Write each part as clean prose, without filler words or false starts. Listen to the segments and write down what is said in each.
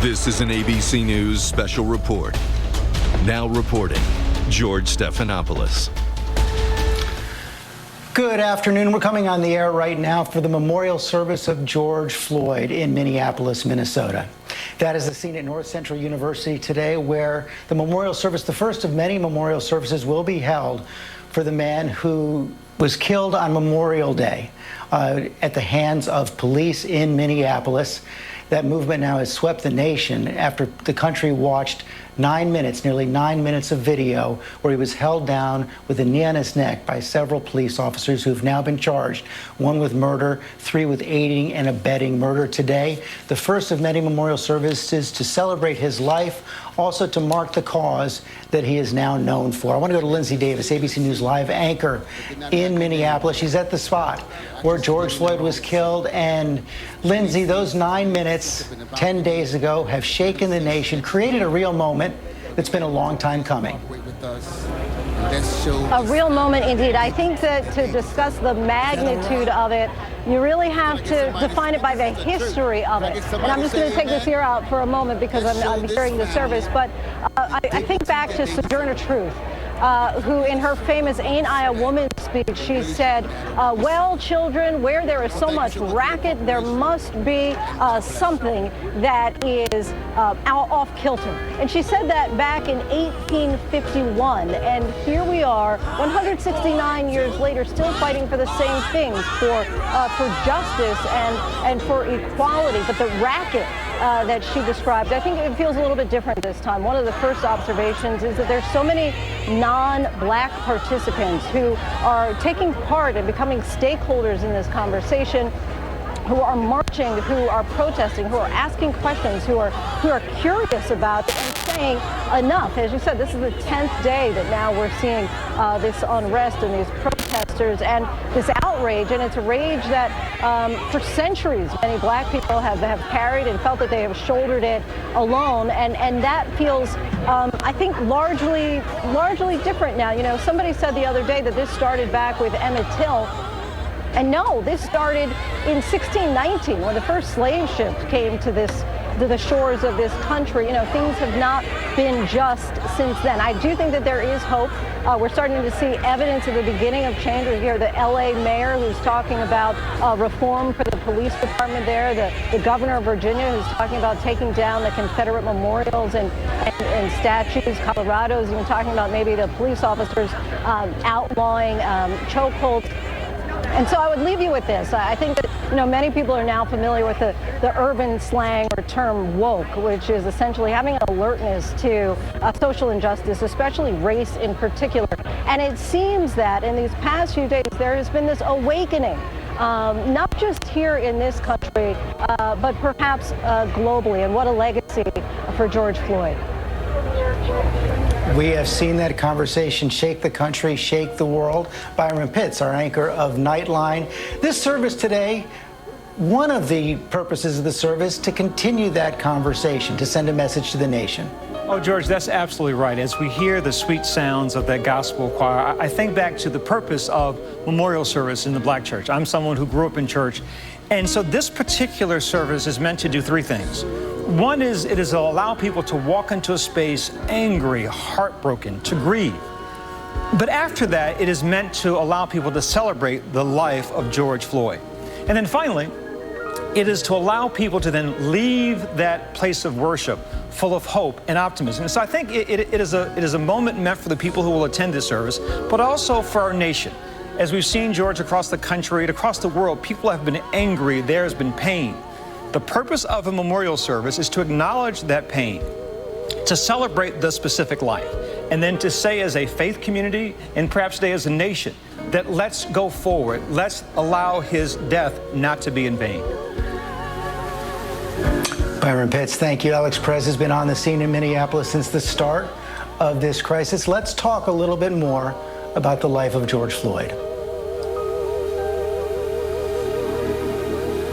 This is an ABC News special report. Now reporting, George Stephanopoulos. Good afternoon. We're coming on the air right now for the memorial service of George Floyd in Minneapolis, Minnesota. That is the scene at North Central University today, where the memorial service, the first of many memorial services, will be held for the man who was killed on Memorial Day at the hands of police in Minneapolis. That movement now has swept the nation after the country watched 9 minutes, nearly 9 minutes of video where he was held down with a knee on his neck by several police officers who've now been charged, one with murder, 3 with aiding and abetting murder. Today, the first of many memorial services to celebrate his life, also to mark the cause that he is now known for. I want to go to Lindsay Davis, ABC News Live anchor in Minneapolis. She's at the spot where George Floyd was killed. And Lindsay, those 9 minutes 10 days ago have shaken the nation, created a real moment that's been a long time coming. A real moment indeed. I think that to discuss the magnitude of it, you really have to define it by the history of it. And I'm just going to take this ear out for a moment because I'm hearing the service. But I think back to Sojourner Truth, who in her famous "Ain't I a Woman" speech, she said, well, children, where there is so much racket, there must be something that is off kilter. And she said that back in 1851. And here we are, 169 years later, still fighting for the same things, for justice and for equality. But the racket that she described, I think it feels a little bit different this time. One of the first observations is that there's so many non-black participants who are taking part and becoming stakeholders in this conversation, who are marching, who are protesting, who are asking questions, who are curious about it and saying enough. As you said, this is the 10th day that now we're seeing this unrest and these protesters and this outrage, and it's a rage that for centuries many black people have carried and felt that they have shouldered it alone, and that feels I think largely different now. You know, somebody said the other day that this started back with Emmett Till. And no, this started in 1619 when the first slave ship came to the shores of this country. You know, things have not been just since then. I do think that there is hope. We're starting to see evidence of the beginning of change. We hear the LA mayor who's talking about reform for the police department there, the governor of Virginia who's talking about taking down the Confederate memorials and statues. Colorado's even talking about maybe the police officers outlawing chokeholds. And so I would leave you with this. I think that, you know, many people are now familiar with the urban slang or term woke, which is essentially having an alertness to social injustice, especially race in particular. And it seems that in these past few days, there has been this awakening, not just here in this country, but perhaps globally. And what a legacy for George Floyd. We have seen that conversation shake the country, shake the world. Byron Pitts, our anchor of Nightline. This service today, one of the purposes of the service, to continue that conversation, to send a message to the nation. Oh, George, that's absolutely right. As we hear the sweet sounds of that gospel choir, I think back to the purpose of memorial service in the black church. I'm someone who grew up in church. And so this particular service is meant to do 3 things. One is it is to allow people to walk into a space angry, heartbroken, to grieve. But after that, it is meant to allow people to celebrate the life of George Floyd. And then finally, it is to allow people to then leave that place of worship full of hope and optimism. And so I think it is a moment meant for the people who will attend this service, but also for our nation. As we've seen, George, across the country and across the world, people have been angry. There has been pain. The purpose of a memorial service is to acknowledge that pain, to celebrate the specific life, and then to say as a faith community and perhaps today as a nation that let's go forward. Let's allow his death not to be in vain. Byron Pitts, thank you. Alex Perez has been on the scene in Minneapolis since the start of this crisis. Let's talk a little bit more about the life of George Floyd.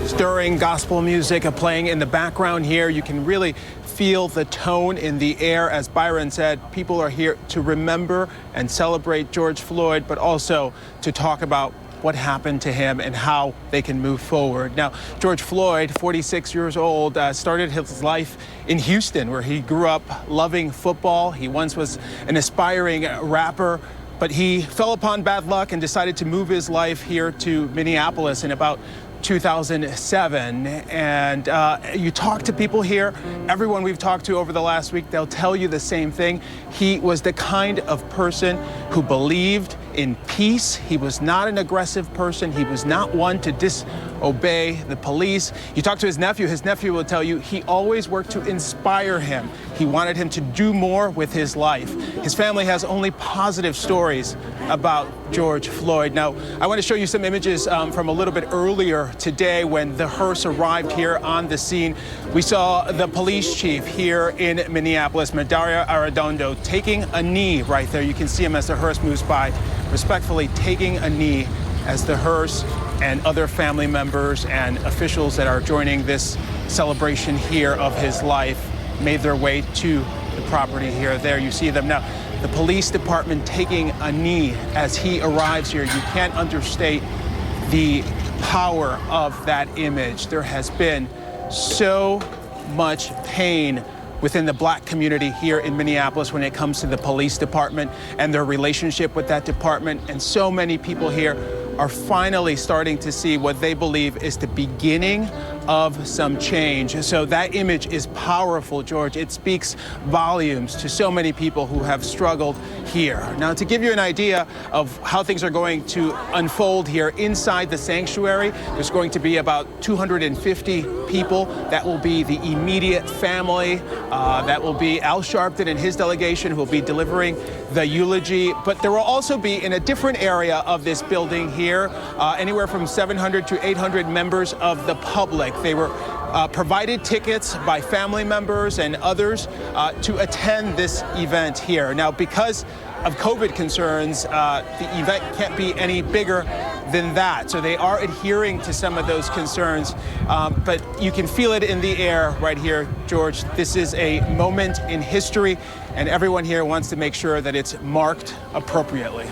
Stirring gospel music playing in the background here. You can really feel the tone in the air. As Byron said, people are here to remember and celebrate George Floyd, but also to talk about what happened to him and how they can move forward. Now, George Floyd, 46 years old, started his life in Houston, where he grew up loving football. He once was an aspiring rapper, but he fell upon bad luck and decided to move his life here to Minneapolis in about 2007. And you talk to people here, everyone we've talked to over the last week, they'll tell you the same thing. He was the kind of person who believed in peace. He was not an aggressive person. He was not one to disobey the police. You talk to his nephew will tell you he always worked to inspire him. He wanted him to do more with his life. His family has only positive stories about George Floyd. Now, I want to show you some images from a little bit earlier today when the hearse arrived here on the scene. We saw the police chief here in Minneapolis, Medaria Arredondo, taking a knee right there. You can see him as the hearse moves by, respectfully taking a knee as the hearse and other family members and officials that are joining this celebration here of his life made their way to the property here. There you see them now. The police department taking a knee as he arrives here. You can't understate the power of that image. There has been so much pain within the black community here in Minneapolis when it comes to the police department and their relationship with that department. And so many people here are finally starting to see what they believe is the beginning of some change. So that image is powerful, George. It speaks volumes to so many people who have struggled here. Now, to give you an idea of how things are going to unfold here inside the sanctuary, there's going to be about 250 people. That will be the immediate family. That will be Al Sharpton and his delegation who will be delivering the eulogy. But there will also be, in a different area of this building here, anywhere from 700 to 800 members of the public. They were provided tickets by family members and others to attend this event here. Now, because of COVID concerns, the event can't be any bigger than that. So they are adhering to some of those concerns, but you can feel it in the air right here, George. This is a moment in history, and everyone here wants to make sure that it's marked appropriately.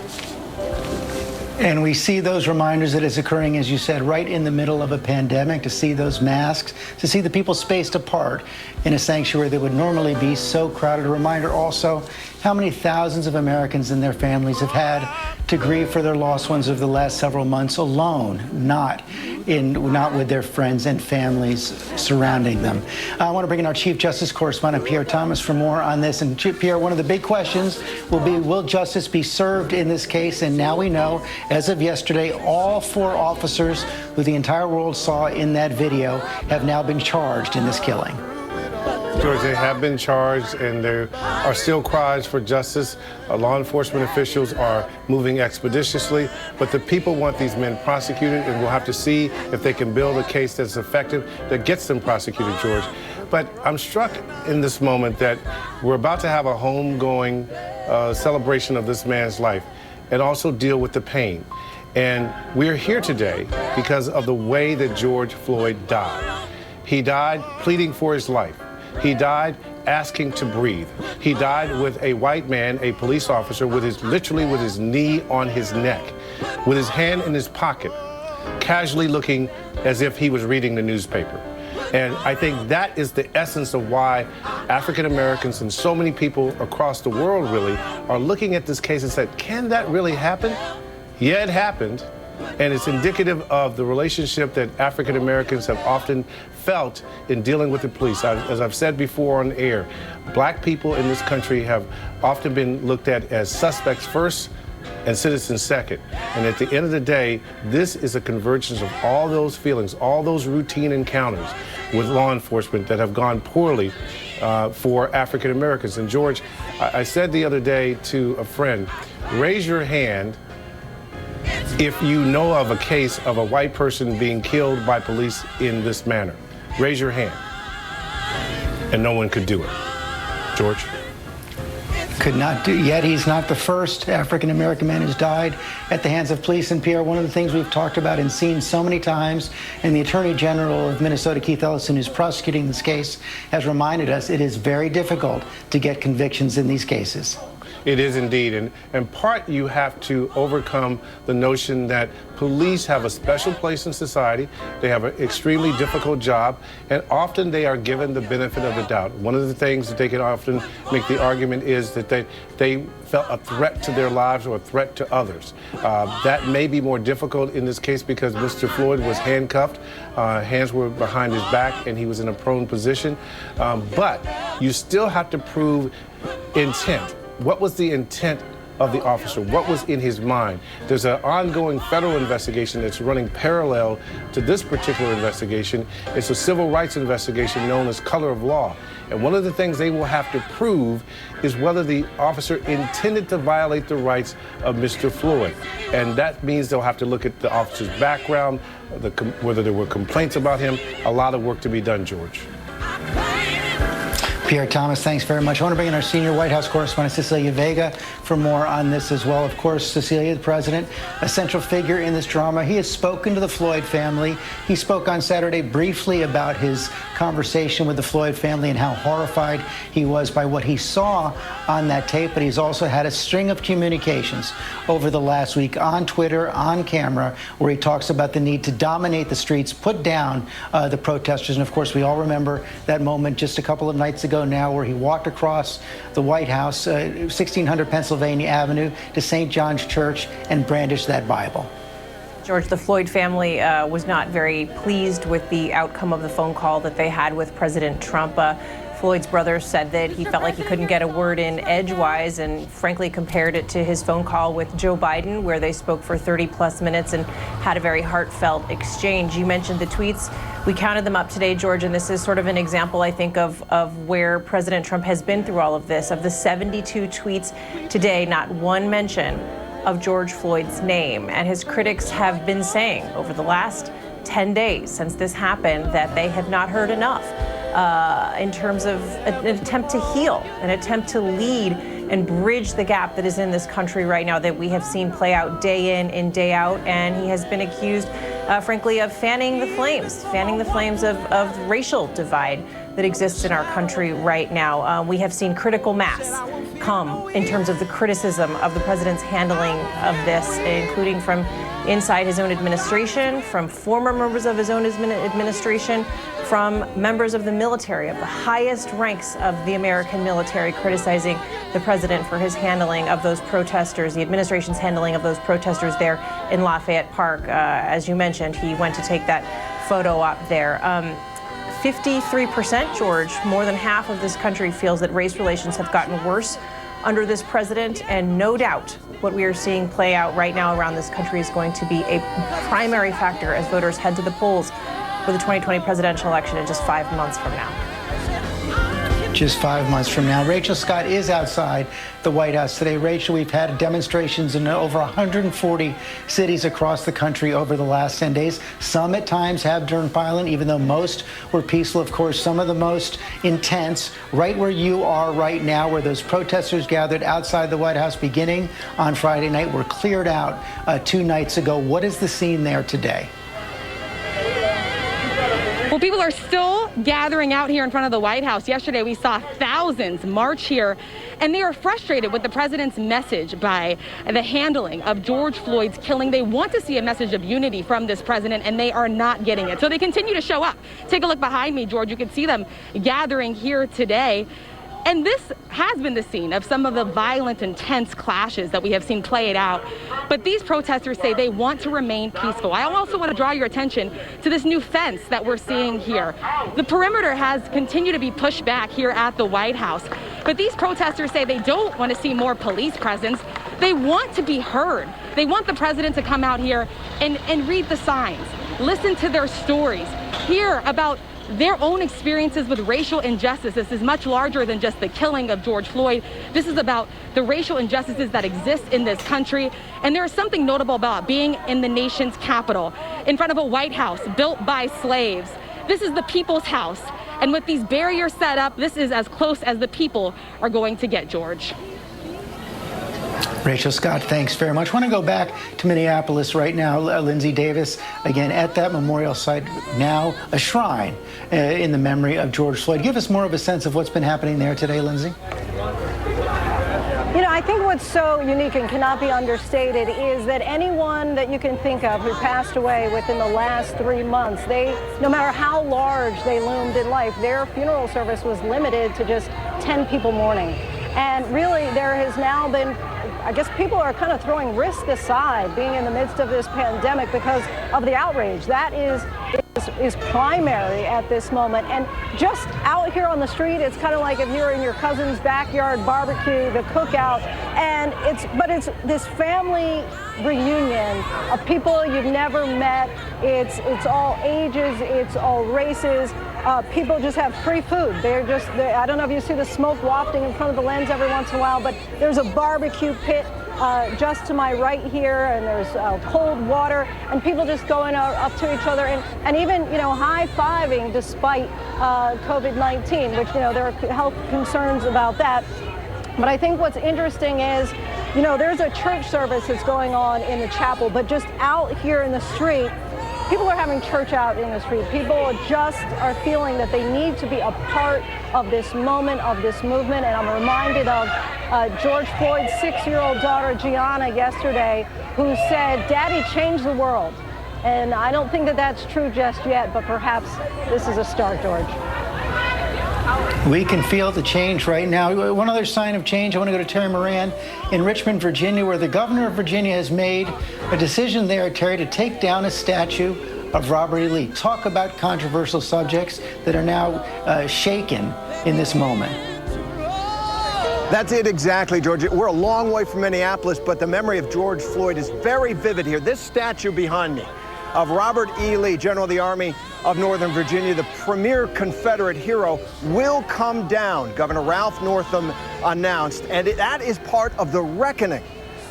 And we see those reminders that it's occurring, as you said, right in the middle of a pandemic, to see those masks, to see the people spaced apart in a sanctuary that would normally be so crowded. A reminder also how many thousands of Americans and their families have had to grieve for their lost ones over the last several months alone, not with their friends and families surrounding them. I want to bring in our Chief Justice correspondent, Pierre Thomas, for more on this. And Pierre, one of the big questions will be, will justice be served in this case? And now we know, as of yesterday, all 4 officers who the entire world saw in that video have now been charged in this killing. George, they have been charged, and there are still cries for justice. Law enforcement officials are moving expeditiously, but the people want these men prosecuted, and we'll have to see if they can build a case that's effective that gets them prosecuted, George. But I'm struck in this moment that we're about to have a homegoing celebration of this man's life and also deal with the pain. And we're here today because of the way that George Floyd died. He died pleading for his life. He died asking to breathe. He died with a white man, a police officer, literally with his knee on his neck, with his hand in his pocket, casually looking as if he was reading the newspaper. And I think that is the essence of why African Americans and so many people across the world really are looking at this case and said, can that really happen? Yeah, it happened. And it's indicative of the relationship that African Americans have often felt in dealing with the police. As I've said before on air, black people in this country have often been looked at as suspects first and citizens second. And at the end of the day, this is a convergence of all those feelings, all those routine encounters with law enforcement that have gone poorly for African Americans. And George, I said the other day to a friend, raise your hand if you know of a case of a white person being killed by police in this manner. Raise your hand. And no one could do it. George? Could not do, yet he's not the first African-American man who's died at the hands of police. And Pierre, one of the things we've talked about and seen so many times, and the Attorney General of Minnesota, Keith Ellison, who's prosecuting this case, has reminded us it is very difficult to get convictions in these cases. It is indeed. And in part, you have to overcome the notion that police have a special place in society. They have an extremely difficult job, and often they are given the benefit of the doubt. One of the things that they can often make the argument is that they felt a threat to their lives or a threat to others. That may be more difficult in this case because Mr. Floyd was handcuffed, hands were behind his back, and he was in a prone position. But you still have to prove intent. What was the intent of the officer? What was in his mind? There's an ongoing federal investigation that's running parallel to this particular investigation. It's a civil rights investigation known as Color of Law. And one of the things they will have to prove is whether the officer intended to violate the rights of Mr. Floyd. And that means they'll have to look at the officer's background, whether there were complaints about him. A lot of work to be done, George. Pierre Thomas, thanks very much. I want to bring in our senior White House correspondent, Cecilia Vega, for more on this as well. Of course, Cecilia, the president, a central figure in this drama. He has spoken to the Floyd family. He spoke on Saturday briefly about his conversation with the Floyd family and how horrified he was by what he saw on that tape. But he's also had a string of communications over the last week on Twitter, on camera, where he talks about the need to dominate the streets, put down the protesters. And of course, we all remember that moment just a couple of nights ago now where he walked across the White House, 1600 Pennsylvania Avenue, to St. John's Church and brandished that Bible. George, the Floyd family was not very pleased with the outcome of the phone call that they had with President Trump. Floyd's brother said that he felt like he couldn't get a word in edgewise and frankly compared it to his phone call with Joe Biden, where they spoke for 30+ minutes and had a very heartfelt exchange. You mentioned the tweets. We counted them up today, George, and this is sort of an example, I think, of where President Trump has been through all of this. Of the 72 tweets today, not one mention of George Floyd's name. And his critics have been saying over the last 10 days since this happened that they have not heard enough in terms of an attempt to heal, an attempt to lead and bridge the gap that is in this country right now that we have seen play out day in and day out. And he has been accused, frankly, of fanning the flames of racial divide that exists in our country right now. We have seen critical mass come in terms of the criticism of the president's handling of this, including from inside his own administration, from former members of his own administration, from members of the military, of the highest ranks of the American military, criticizing the president for his handling of those protesters, the administration's handling of those protesters there in Lafayette Park. As you mentioned, he went to take that photo op there. 53%, George, more than half of this country feels that race relations have gotten worse under this president, and no doubt what we are seeing play out right now around this country is going to be a primary factor as voters head to the polls for the 2020 presidential election in just 5 months from now. Just 5 months from now. Rachel Scott is outside the White House today. Rachel, we've had demonstrations in over 140 cities across the country over the last 10 days. Some at times have turned violent, even though most were peaceful. Of course, some of the most intense right where you are right now, where those protesters gathered outside the White House beginning on Friday night were cleared out 2 nights ago. What is the scene there today? Well, people are still gathering out here in front of the White House. Yesterday, we saw thousands march here, and they are frustrated with the president's message by the handling of George Floyd's killing. They want to see a message of unity from this president, and they are not getting it. So they continue to show up. Take a look behind me, George. You can see them gathering here today. And this has been the scene of some of the violent, intense clashes that we have seen played out. But these protesters say they want to remain peaceful. I also want to draw your attention to this new fence that we're seeing here. The perimeter has continued to be pushed back here at the White House. But these protesters say they don't want to see more police presence. They want to be heard. They want the president to come out here and read the signs, listen to their stories, hear about their own experiences with racial injustice. This is much larger than just the killing of George Floyd. This is about the racial injustices that exist in this country. And there is something notable about being in the nation's capital, in front of a White House built by slaves. This is the people's house. And with these barriers set up, this is as close as the people are going to get, George. Rachel Scott, thanks very much. I want to go back to Minneapolis right now. Lindsay Davis, again, at that memorial site, now a shrine in the memory of George Floyd. Give us more of a sense of what's been happening there today, Lindsay. You know, I think what's so unique and cannot be understated is that anyone that you can think of who passed away within the last 3 months, no matter how large they loomed in life, their funeral service was limited to just 10 people mourning. And really, there has now been, I guess people are kind of throwing risk aside being in the midst of this pandemic because of the outrage. That is primary at this moment. And just out here on the street, it's kind of like if you're in your cousin's backyard barbecue, the cookout, and it's this family reunion of people you've never met. It's all ages, it's all races. People just have free food. I don't know if you see the smoke wafting in front of the lens every once in a while, but there's a barbecue pit just to my right here, and there's cold water, and people just going up to each other and even, high-fiving despite COVID-19, which, there are health concerns about that. But I think what's interesting is, there's a church service that's going on in the chapel, but just out here in the street, people are having church out in the street. People just are feeling that they need to be a part of this moment, of this movement. And I'm reminded of George Floyd's 6-year-old daughter, Gianna, yesterday, who said, "Daddy changed the world." And I don't think that that's true just yet, but perhaps this is a start, George. We can feel the change right now. One other sign of change, I want to go to Terry Moran in Richmond, Virginia, where the governor of Virginia has made a decision there, Terry, to take down a statue of Robert E. Lee. Talk about controversial subjects that are now shaken in this moment. That's it exactly, George. We're a long way from Minneapolis, but the memory of George Floyd is very vivid here. This statue behind me of Robert E. Lee, General of the Army of Northern Virginia, the premier Confederate hero, will come down, Governor Ralph Northam announced. And that is part of the reckoning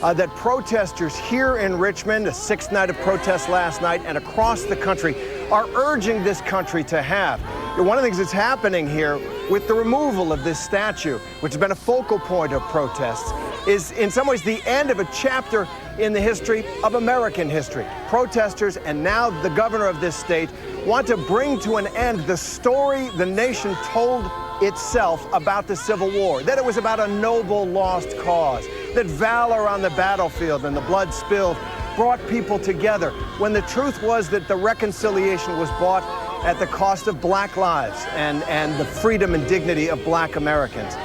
that protesters here in Richmond, a 6th night of protests last night, and across the country are urging this country to have. One of the things that's happening here with the removal of this statue, which has been a focal point of protests, is in some ways the end of a chapter in the history of American history. Protesters, and now the governor of this state, want to bring to an end the story the nation told itself about the Civil War, that it was about a noble lost cause, that valor on the battlefield and the blood spilled brought people together, when the truth was that the reconciliation was bought at the cost of black lives and the freedom and dignity of black Americans.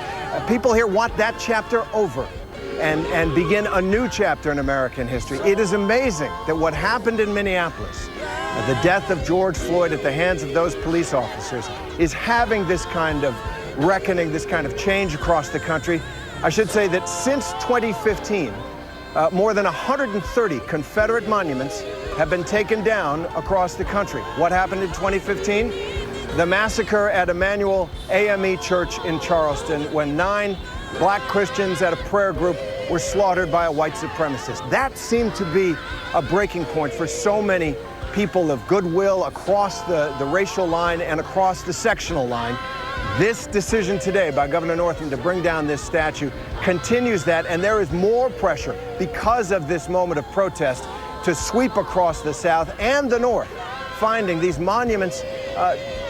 People here want that chapter over and begin a new chapter in American history. It is amazing that what happened in Minneapolis, the death of George Floyd at the hands of those police officers, is having this kind of reckoning, this kind of change across the country. I should say that since 2015, more than 130 Confederate monuments have been taken down across the country. What happened in 2015? The massacre at Emmanuel AME Church in Charleston, when 9 black Christians at a prayer group were slaughtered by a white supremacist. That seemed to be a breaking point for so many people of goodwill across the racial line and across the sectional line. This decision today by Governor Northam to bring down this statue continues that, and there is more pressure because of this moment of protest to sweep across the South and the North, finding these monuments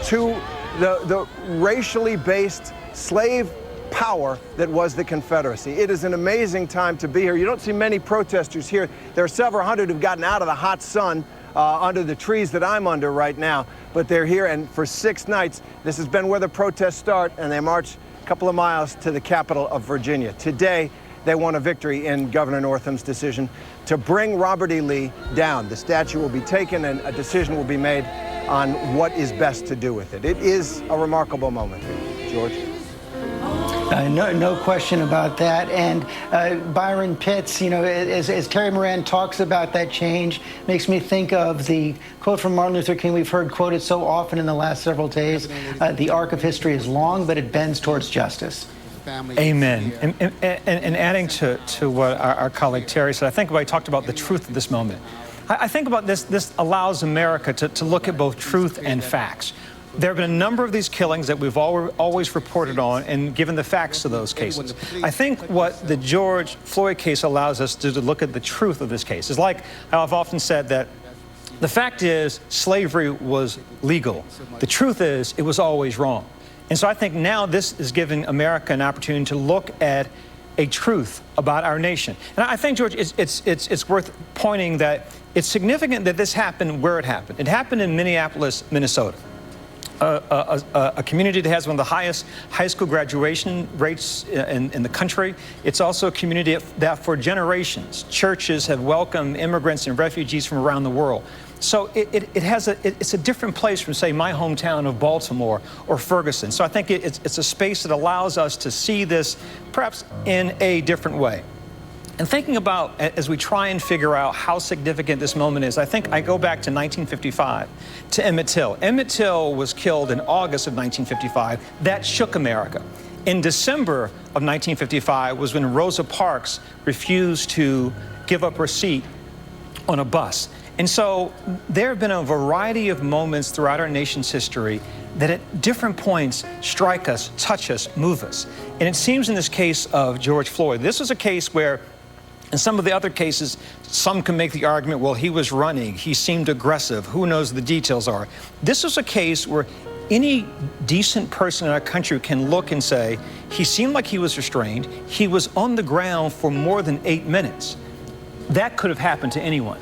to the racially based slave power that was the Confederacy. It is an amazing time to be here. You don't see many protesters here. There are several hundred who've gotten out of the hot sun under the trees that I'm under right now, but they're here, and for 6 nights, this has been where the protests start, and they march a couple of miles to the capital of Virginia. Today, they won a victory in Governor Northam's decision to bring Robert E. Lee down. The statue will be taken, and a decision will be made on what is best to do with it. It is a remarkable moment, George. No question about that. And Byron Pitts, as Terry Moran talks about that change, makes me think of the quote from Martin Luther King we've heard quoted so often in the last several days. The arc of history is long, but it bends towards justice. Amen. And adding to what our colleague Terry said, I think I talked about the truth of this moment. I think about this allows America to look at both truth and facts. There have been a number of these killings that we've always reported on and given the facts to those cases. I think what the George Floyd case allows us to look at the truth of this case is like how I've often said that the fact is slavery was legal. The truth is it was always wrong. And so I think now this is giving America an opportunity to look at a truth about our nation. And I think, George, it's worth pointing that it's significant that this happened where it happened. It happened in Minneapolis, Minnesota, a community that has one of the highest high school graduation rates in the country. It's also a community that for generations, churches have welcomed immigrants and refugees from around the world. So it's a different place from, say, my hometown of Baltimore or Ferguson. So I think it's a space that allows us to see this perhaps in a different way. And thinking about, as we try and figure out how significant this moment is, I think I go back to 1955, to Emmett Till. Emmett Till was killed in August of 1955. That shook America. In December of 1955 was when Rosa Parks refused to give up her seat on a bus. And so there have been a variety of moments throughout our nation's history that at different points strike us, touch us, move us. And it seems in this case of George Floyd, this was a case where in some of the other cases, some can make the argument, well, he was running, he seemed aggressive, who knows the details are. This was a case where any decent person in our country can look and say, he seemed like he was restrained, he was on the ground for more than 8 minutes. That could have happened to anyone.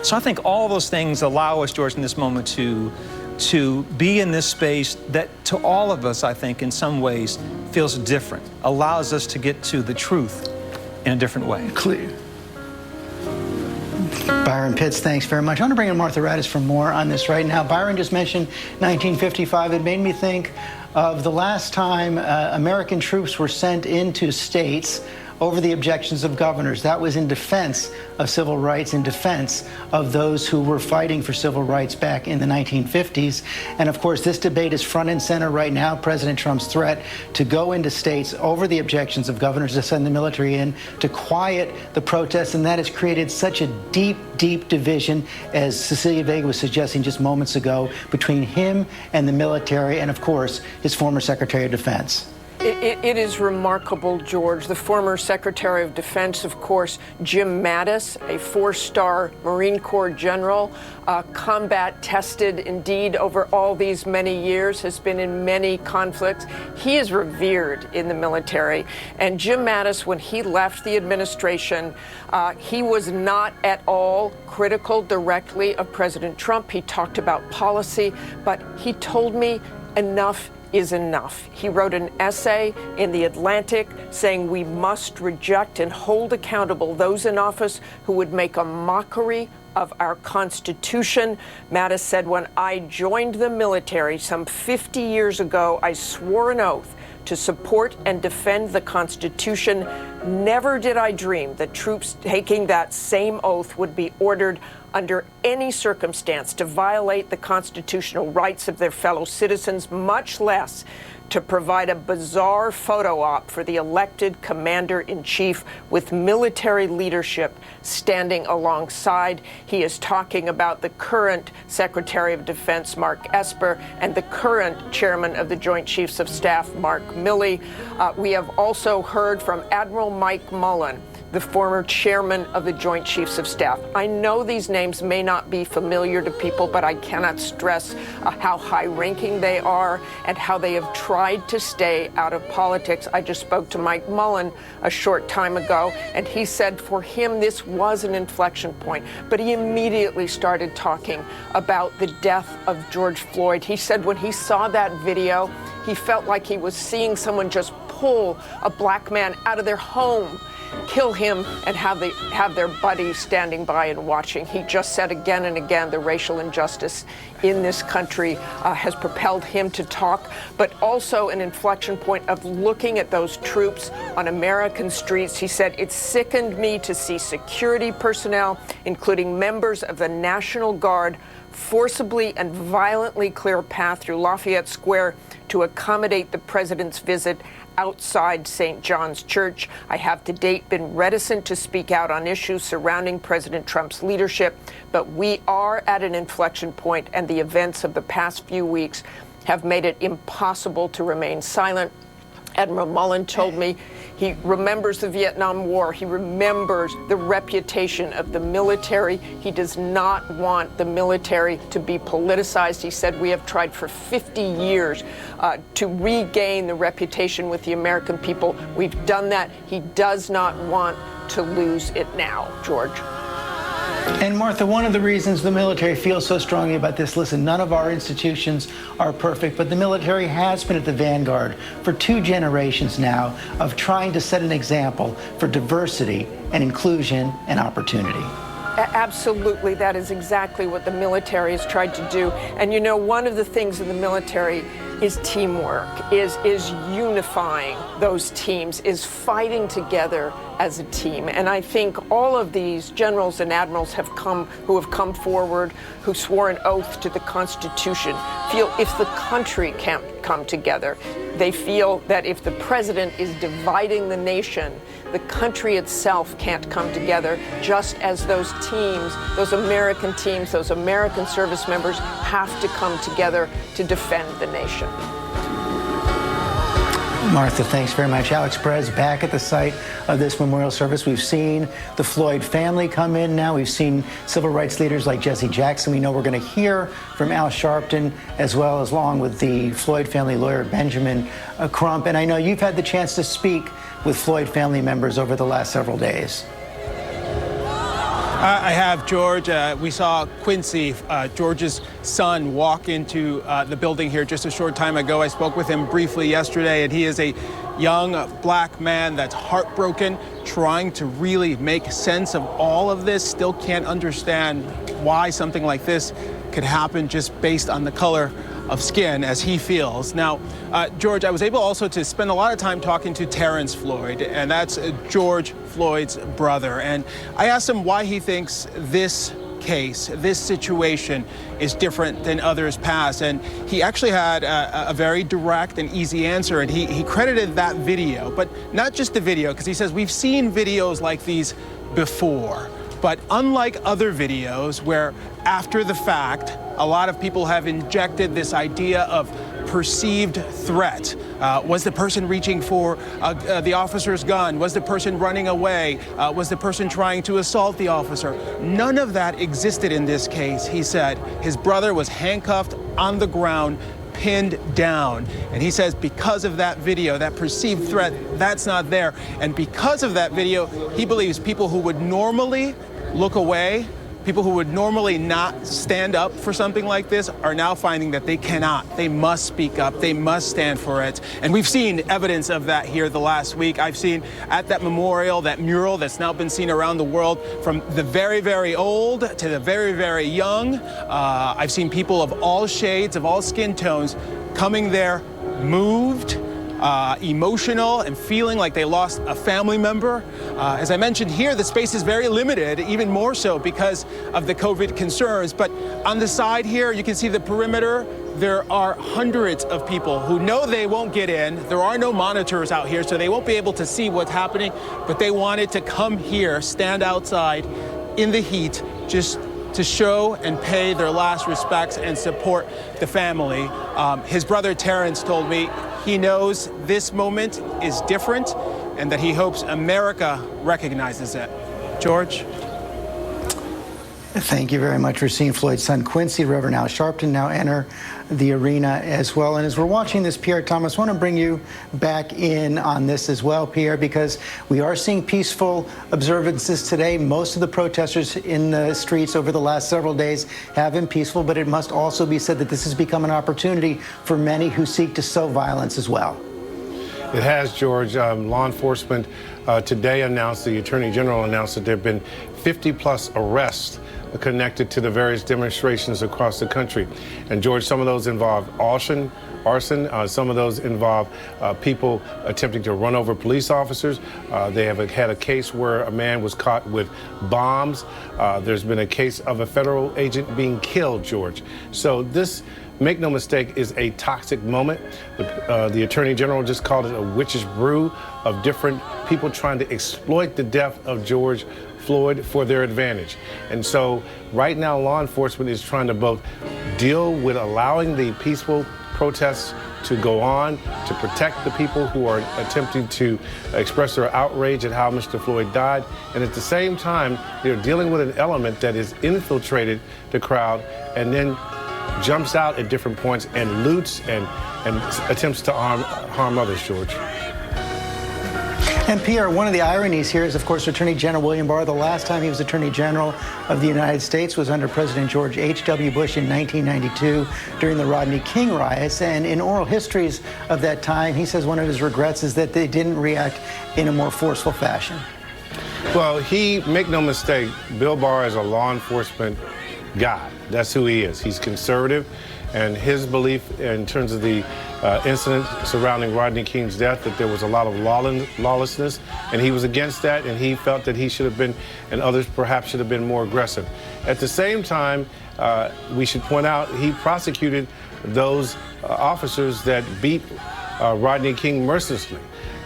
So I think all those things allow us, George, in this moment to be in this space that to all of us, I think, in some ways feels different, allows us to get to the truth in a different way. Clear. Byron Pitts, thanks very much. I want to bring in Martha Radis for more on this right now. Byron just mentioned 1955. It made me think of the last time American troops were sent into states over the objections of governors. That was in defense of civil rights, in defense of those who were fighting for civil rights back in the 1950s. And of course, this debate is front and center right now. President Trump's threat to go into states over the objections of governors to send the military in to quiet the protests. And that has created such a deep, deep division, as Cecilia Vega was suggesting just moments ago, between him and the military and, of course, his former Secretary of Defense. It is remarkable, George. The former Secretary of Defense, of course, Jim Mattis, a 4-star Marine Corps general, combat tested indeed over all these many years, has been in many conflicts. He is revered in the military. And Jim Mattis, when he left the administration, he was not at all critical directly of President Trump. He talked about policy, but he told me enough is enough. He wrote an essay in The Atlantic saying we must reject and hold accountable those in office who would make a mockery of our Constitution. Mattis said, when I joined the military some 50 years ago, I swore an oath to support and defend the Constitution. Never did I dream that troops taking that same oath would be ordered under any circumstance to violate the constitutional rights of their fellow citizens, much less to provide a bizarre photo op for the elected commander-in-chief with military leadership standing alongside. He is talking about the current Secretary of Defense, Mark Esper, and the current Chairman of the Joint Chiefs of Staff, Mark Milley. We have also heard from Admiral Mike Mullen, the former chairman of the Joint Chiefs of Staff. I know these names may not be familiar to people, but I cannot stress how high-ranking they are and how they have tried to stay out of politics. I just spoke to Mike Mullen a short time ago, and he said for him this was an inflection point, but he immediately started talking about the death of George Floyd. He said when he saw that video, he felt like he was seeing someone just pull a black man out of their home, kill him, and have their buddies standing by and watching. He just said again and again the racial injustice in this country has propelled him to talk, but also an inflection point of looking at those troops on American streets. He said, it sickened me to see security personnel, including members of the National Guard, forcibly and violently clear a path through Lafayette Square to accommodate the president's visit outside St. John's Church. I have to date been reticent to speak out on issues surrounding President Trump's leadership, but we are at an inflection point, and the events of the past few weeks have made it impossible to remain silent. Admiral Mullen told me he remembers the Vietnam War. He remembers the reputation of the military. He does not want the military to be politicized. He said, we have tried for 50 years to regain the reputation with the American people. We've done that. He does not want to lose it now, George. And Martha, one of the reasons the military feels so strongly about this, listen, none of our institutions are perfect, but the military has been at the vanguard for 2 generations now of trying to set an example for diversity and inclusion and opportunity. Absolutely. That is exactly what the military has tried to do. And you know, one of the things in the military is teamwork, is unifying those teams, is fighting together as a team. And I think all of these generals and admirals who have come forward, who swore an oath to the Constitution, feel if the country can't come together, they feel that if the president is dividing the nation, the country itself can't come together, just as those teams, those American teams, those American service members have to come together to defend the nation. Martha, thanks very much. Alex Perez back at the site of this memorial service. We've seen the Floyd family come in now. We've seen civil rights leaders like Jesse Jackson. We know we're going to hear from Al Sharpton, as well as along with the Floyd family lawyer, Benjamin Crump. And I know you've had the chance to speak with Floyd family members over the last several days. I have, George. We saw Quincy, George's son, walk into the building here just a short time ago. I spoke with him briefly yesterday, and he is a young black man that's heartbroken, trying to really make sense of all of this, still can't understand why something like this could happen just based on the color of skin, as he feels. Now, George, I was able also to spend a lot of time talking to Terrence Floyd, and that's George Floyd's brother. And I asked him why he thinks this case, this situation, is different than others past. And he actually had a very direct and easy answer, and he credited that video, but not just the video, because he says we've seen videos like these before. But unlike other videos where after the fact, a lot of people have injected this idea of perceived threat. Was the person reaching for the officer's gun? Was the person running away? Was the person trying to assault the officer? None of that existed in this case, he said. His brother was handcuffed on the ground, pinned down. And he says because of that video, that perceived threat, that's not there. And because of that video, he believes people who would normally look away, people who would normally not stand up for something like this, are now finding that they cannot. They must speak up. They must stand for it. And we've seen evidence of that here the last week. I've seen at that memorial, that mural that's now been seen around the world, from the very, very old to the very, very young. I've seen people of all shades, of all skin tones, coming there moved, emotional, and feeling like they lost a family member. As I mentioned here, the space is very limited, even more so because of the COVID concerns. But on the side here, you can see the perimeter. There are hundreds of people who know they won't get in. There are no monitors out here, so they won't be able to see what's happening. But they wanted to come here, stand outside in the heat, just to show and pay their last respects and support the family. His brother Terrence told me he knows this moment is different and that he hopes America recognizes it. George? Thank you very much. We're seeing Floyd's son, Quincy, Reverend Al Sharpton, now enter the arena as well. And as we're watching this, Pierre Thomas, I want to bring you back in on this as well, Pierre, because we are seeing peaceful observances today. Most of the protesters in the streets over the last several days have been peaceful, but it must also be said that this has become an opportunity for many who seek to sow violence as well. It has, George. Law enforcement today announced, the Attorney General announced that there have been 50-plus arrests connected to the various demonstrations across the country. And George, some of those involve arson. Some of those involve people attempting to run over police officers. They have had a case where a man was caught with bombs. There's been a case of a federal agent being killed, George. So this, make no mistake, is a toxic moment. The Attorney General just called it a witch's brew of different people trying to exploit the death of George Floyd for their advantage. And so right now, law enforcement is trying to both deal with allowing the peaceful protests to go on to protect the people who are attempting to express their outrage at how Mr. Floyd died. And at the same time, they're dealing with an element that has infiltrated the crowd and then jumps out at different points and loots and attempts to harm others, George. And Pierre, one of the ironies here is, of course, Attorney General William Barr. The last time he was Attorney General of the United States was under President George H.W. Bush in 1992 during the Rodney King riots. And in oral histories of that time, he says one of his regrets is that they didn't react in a more forceful fashion. Well, make no mistake, Bill Barr is a law enforcement guy. That's who he is. He's conservative, and his belief in terms of the incident surrounding Rodney King's death, that there was a lot of lawlessness, and he was against that, and he felt that he should have been, and others perhaps should have been, more aggressive. At the same time, we should point out he prosecuted those officers that beat Rodney King mercilessly.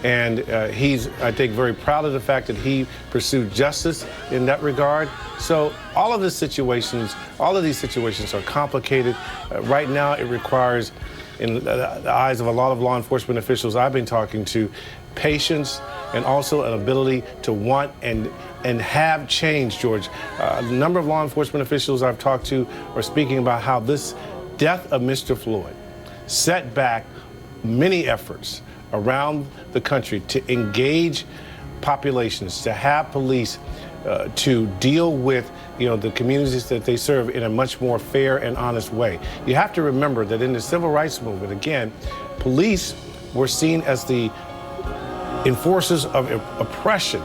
And he's, I think, very proud of the fact that he pursued justice in that regard. So all of these situations are complicated. Right now, it requires, in the eyes of a lot of law enforcement officials I've been talking to, patience and also an ability to want and have change, George. A number of law enforcement officials I've talked to are speaking about how this death of Mr. Floyd set back many efforts around the country to engage populations, to have police to deal with the communities that they serve in a much more fair and honest way. You have to remember that in the civil rights movement, again, police were seen as the enforcers of oppression.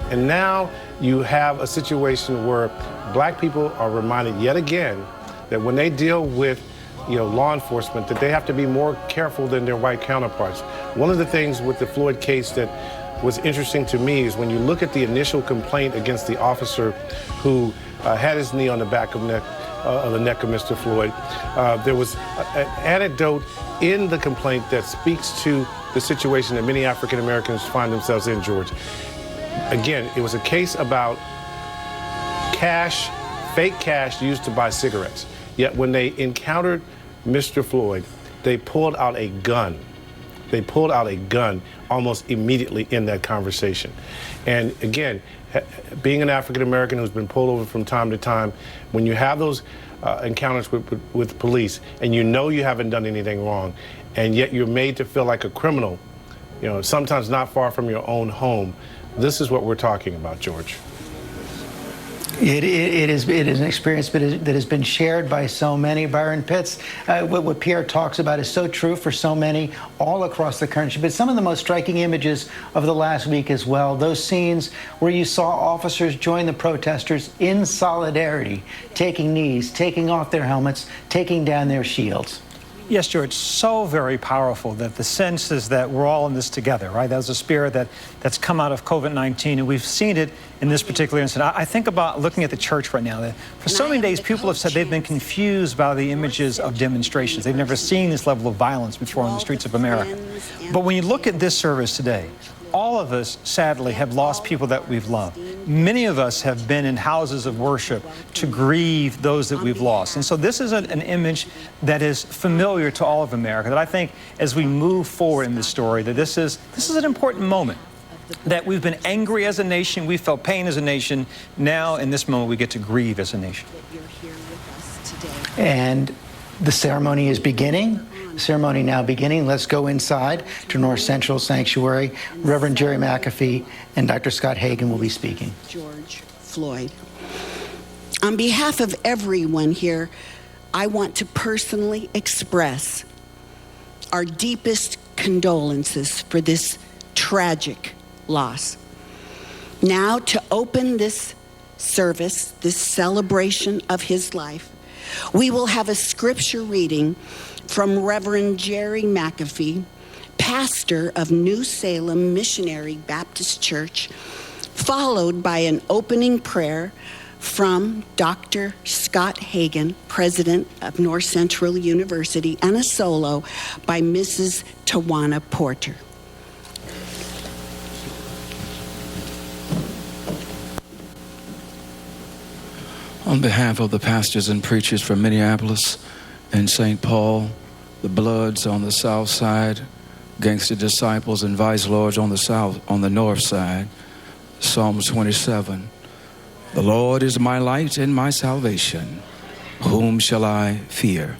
And now you have a situation where black people are reminded yet again that when they deal with law enforcement, that they have to be more careful than their white counterparts. One of the things with the Floyd case that was interesting to me is when you look at the initial complaint against the officer who had his knee on the back of the neck of Mr. Floyd, there was an anecdote in the complaint that speaks to the situation that many African Americans find themselves in, George. Again, it was a case about cash, fake cash used to buy cigarettes. Yet when they encountered Mr. Floyd, they pulled out a gun. They pulled out a gun almost immediately in that conversation. And again, being an African American who's been pulled over from time to time, when you have those encounters with police and you know you haven't done anything wrong, and yet you're made to feel like a criminal, sometimes not far from your own home, this is what we're talking about, George. It is an experience that has been shared by so many. Byron Pitts, what Pierre talks about is so true for so many all across the country. But some of the most striking images of the last week as well, those scenes where you saw officers join the protesters in solidarity, taking knees, taking off their helmets, taking down their shields. Yes, George, so very powerful that the sense is that we're all in this together, right? That was a spirit that's come out of COVID-19, and we've seen it in this particular incident. I think about looking at the church right now. That for so many days, people have said they've been confused by the images of demonstrations. They've never seen this level of violence before on the streets of America. But when you look at this service today, all of us, sadly, have lost people that we've loved. Many of us have been in houses of worship to grieve those that we've lost. And so this is an image that is familiar to all of America, that I think as we move forward in this story, that this is an important moment. That we've been angry as a nation, we felt pain as a nation. Now, in this moment, we get to grieve as a nation. And the ceremony is beginning. Ceremony now beginning. Let's go inside to North Central Sanctuary. Reverend Jerry McAfee and Dr. Scott Hagan will be speaking. George Floyd. On behalf of everyone here, I want to personally express our deepest condolences for this tragic loss. Now, to open this service, this celebration of his life, we will have a scripture reading from Reverend Jerry McAfee, pastor of New Salem Missionary Baptist Church, followed by an opening prayer from Dr. Scott Hagan, president of North Central University, and a solo by Mrs. Tawana Porter. On behalf of the pastors and preachers from Minneapolis and St. Paul, the Bloods on the south side, Gangster Disciples and Vice Lords on the north side. Psalms 27. The Lord is my light and my salvation. Whom shall I fear?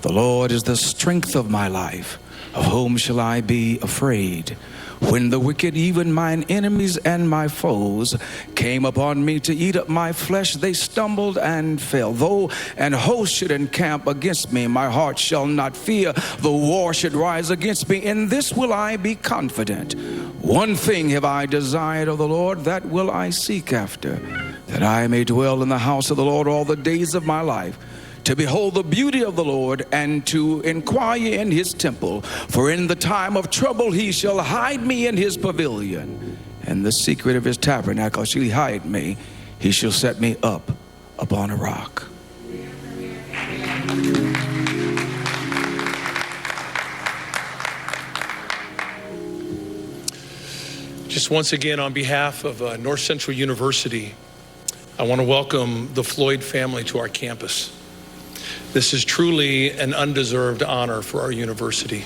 The Lord is the strength of my life. Of whom shall I be afraid? When the wicked, even mine enemies and my foes, came upon me to eat up my flesh, they stumbled and fell. Though an host should encamp against me, my heart shall not fear. Though war should rise against me, in this will I be confident. One thing have I desired of the Lord, that will I seek after, that I may dwell in the house of the Lord all the days of my life, to behold the beauty of the Lord and to inquire in his temple. For in the time of trouble he shall hide me in his pavilion. And the secret of his tabernacle shall he hide me. He shall set me up upon a rock. Just once again, on behalf of North Central University, I want to welcome the Floyd family to our campus. This is truly an undeserved honor for our university.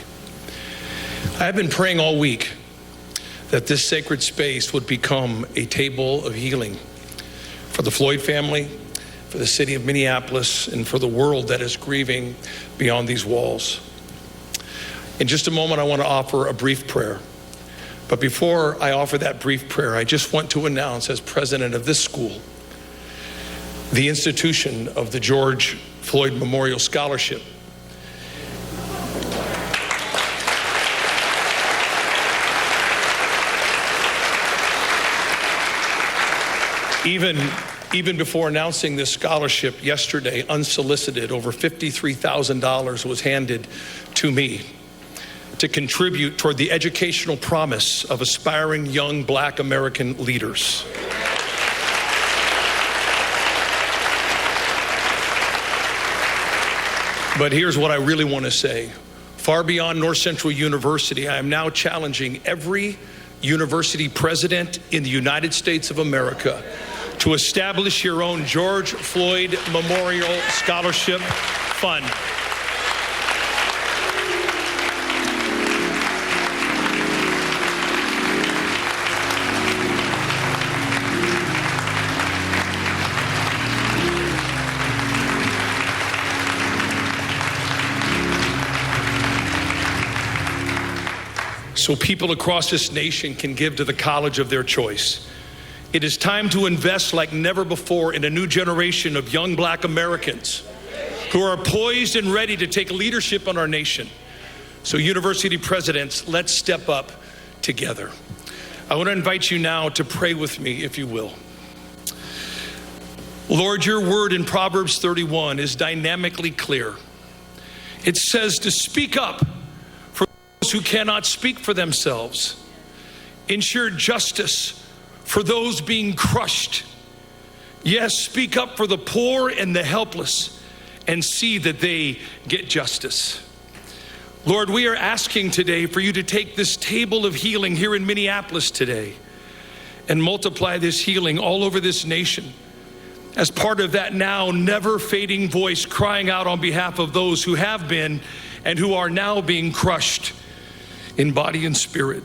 I've been praying all week that this sacred space would become a table of healing for the Floyd family, for the city of Minneapolis, and for the world that is grieving beyond these walls. In just a moment, I want to offer a brief prayer. But before I offer that brief prayer, I just want to announce, as president of this school, the institution of the George Floyd Memorial Scholarship. Even before announcing this scholarship yesterday, unsolicited, over $53,000 was handed to me to contribute toward the educational promise of aspiring young Black American leaders. But here's what I really want to say. Far beyond North Central University, I am now challenging every university president in the United States of America to establish your own George Floyd Memorial Scholarship Fund. So people across this nation can give to the college of their choice. It is time to invest like never before in a new generation of young Black Americans who are poised and ready to take leadership on our nation. So university presidents, let's step up together. I want to invite you now to pray with me, if you will. Lord, your word in Proverbs 31 is dynamically clear. It says to speak up who cannot speak for themselves. Ensure justice for those being crushed. Yes, speak up for the poor and the helpless and see that they get justice. Lord, we are asking today for you to take this table of healing here in Minneapolis today and multiply this healing all over this nation as part of that now never fading voice crying out on behalf of those who have been and who are now being crushed in body and spirit.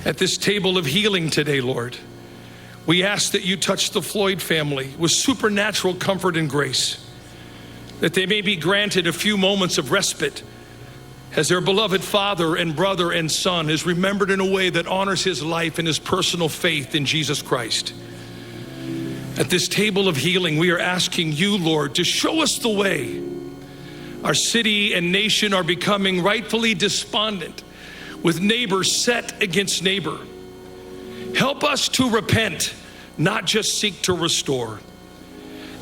At this table of healing today, Lord, we ask that you touch the Floyd family with supernatural comfort and grace, that they may be granted a few moments of respite as their beloved father and brother and son is remembered in a way that honors his life and his personal faith in Jesus Christ. At this table of healing, we are asking you, Lord, to show us the way. Our city and nation are becoming rightfully despondent, with neighbor set against neighbor. Help us to repent, not just seek to restore.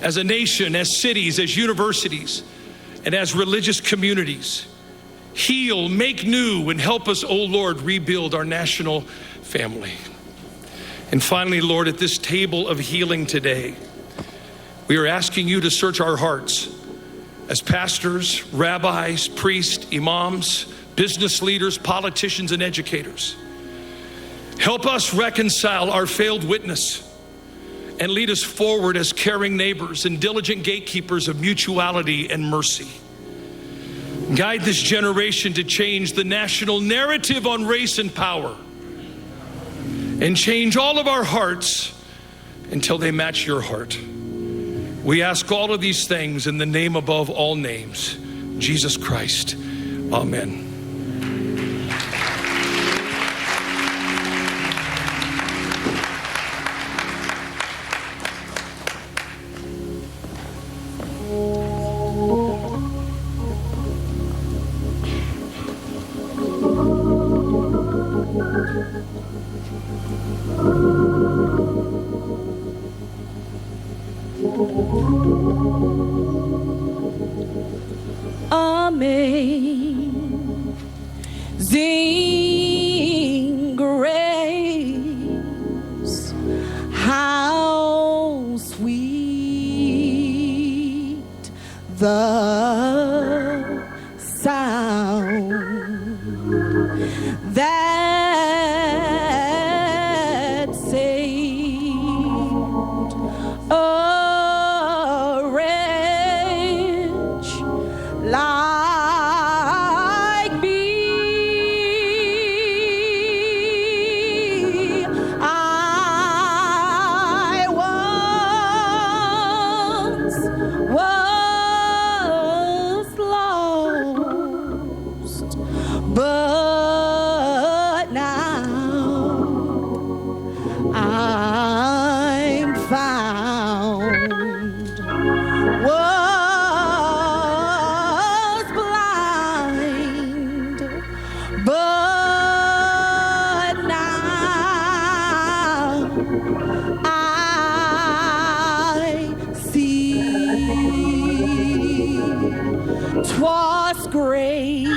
As a nation, as cities, as universities, and as religious communities, heal, make new, and help us, oh Lord, rebuild our national family. And finally, Lord, at this table of healing today, we are asking you to search our hearts as pastors, rabbis, priests, imams, business leaders, politicians, and educators. Help us reconcile our failed witness and lead us forward as caring neighbors and diligent gatekeepers of mutuality and mercy. Guide this generation to change the national narrative on race and power, and change all of our hearts until they match your heart. We ask all of these things in the name above all names, Jesus Christ. Amen. Amazing grace, how sweet the sound that saved a wretch like me. I once was lost, but now I'm found. Was blind, but now I see. 'Twas grace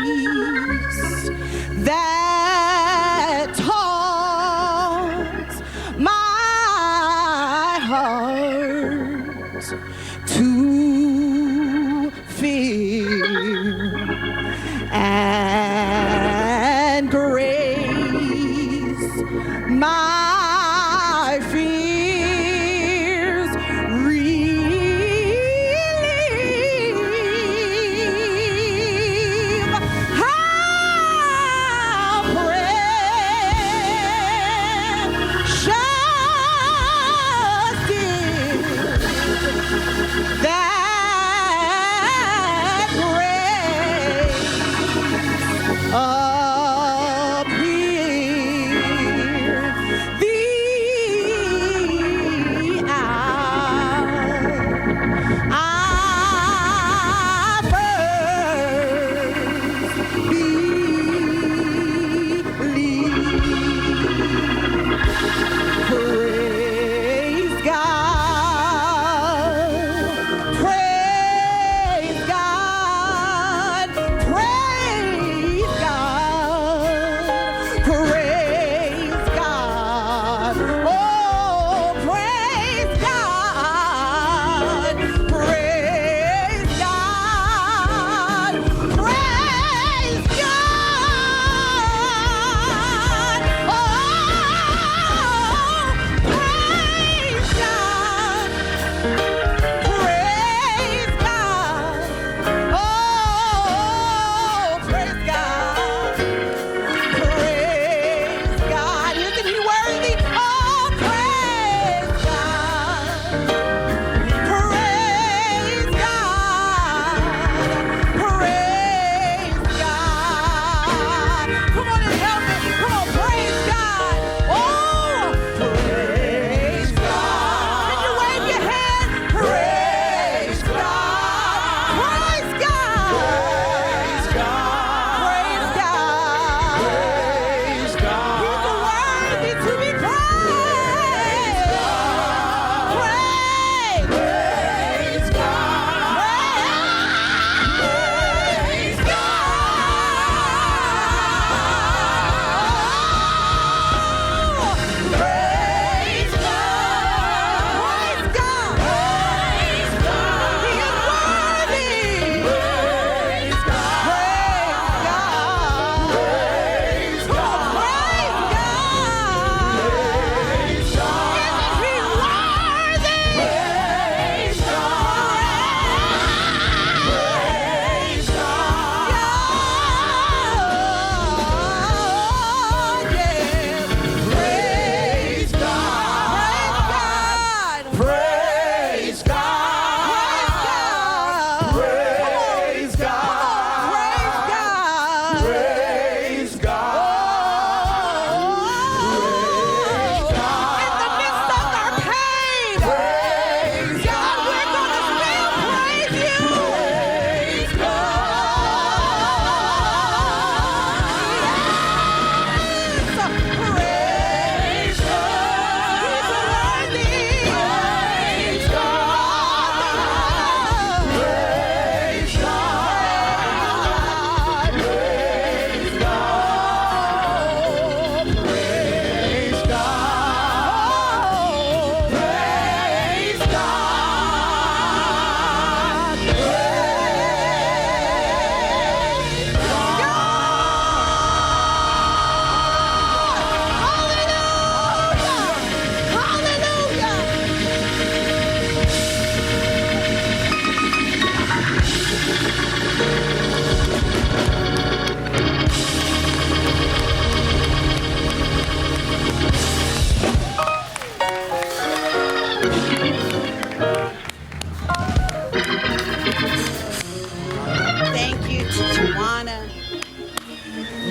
that taught my heart to fear, and grace my fears relieve.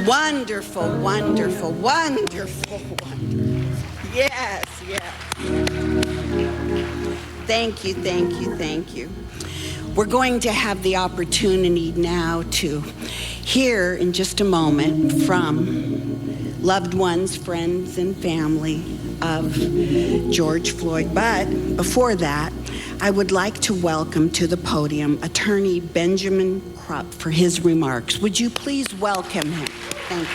Wonderful, wonderful, wonderful, wonderful. Yes, yes. Thank you, thank you, thank you. We're going to have the opportunity now to hear in just a moment from loved ones, friends, and family of George Floyd. But before that, I would like to welcome to the podium Attorney Benjamin Krupp for his remarks. Would you please welcome him? Thank you.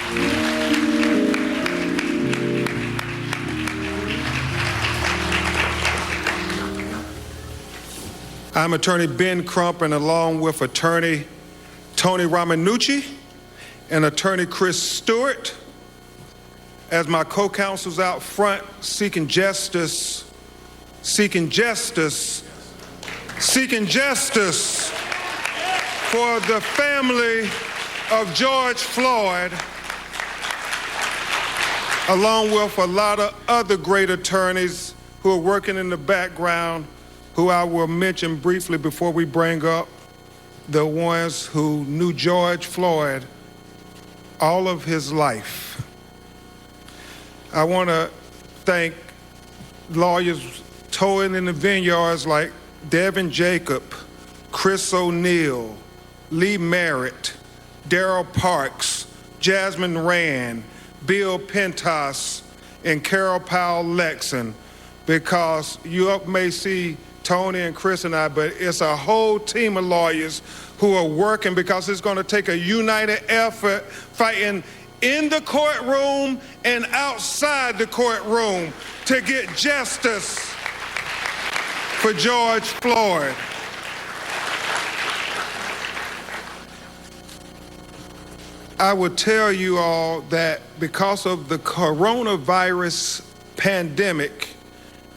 I'm Attorney Ben Crump, and along with Attorney Tony Ramanucci and Attorney Chris Stewart, as my co-counsels out front seeking justice for the family of George Floyd, along with a lot of other great attorneys who are working in the background, who I will mention briefly before we bring up the ones who knew George Floyd all of his life. I want to thank lawyers towing in the vineyards like Devin Jacob, Chris O'Neill, Lee Merritt, Darrell Parks, Jasmine Rand, Bill Pentas, and Carol Powell-Lexon, because you may see Tony and Chris and I, but it's a whole team of lawyers who are working, because it's going to take a united effort fighting in the courtroom and outside the courtroom to get justice for George Floyd. I would tell you all that because of the coronavirus pandemic,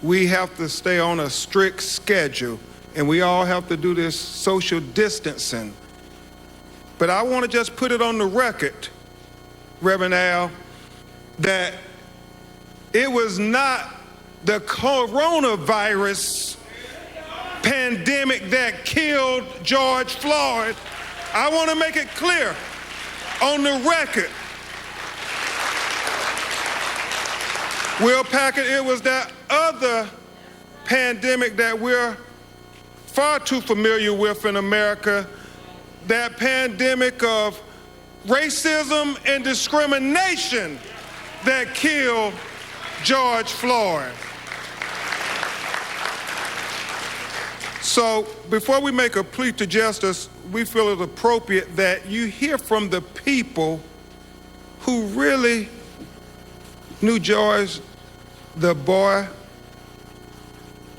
we have to stay on a strict schedule, and we all have to do this social distancing. But I want to just put it on the record, Reverend Al, that it was not the coronavirus pandemic that killed George Floyd. I want to make it clear on the record. Will Packard, it was that other pandemic that we're far too familiar with in America, that pandemic of racism and discrimination that killed George Floyd. So before we make a plea to justice, we feel it appropriate that you hear from the people who really knew George the boy,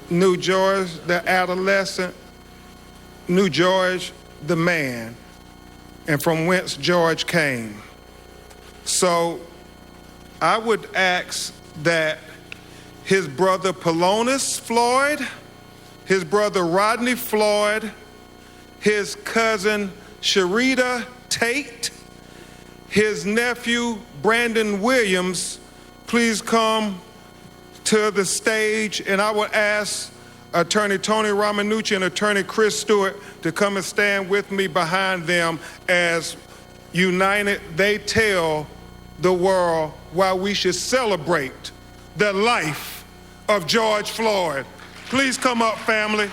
knew George the adolescent, knew George the man, and from whence George came. So I would ask that his brother Polonus Floyd, his brother Rodney Floyd, his cousin Sharita Tate, his nephew Brandon Williams, please come to the stage, and I would ask Attorney Tony Ramanucci and Attorney Chris Stewart to come and stand with me behind them as united they tell the world why we should celebrate the life of George Floyd. Please come up, family.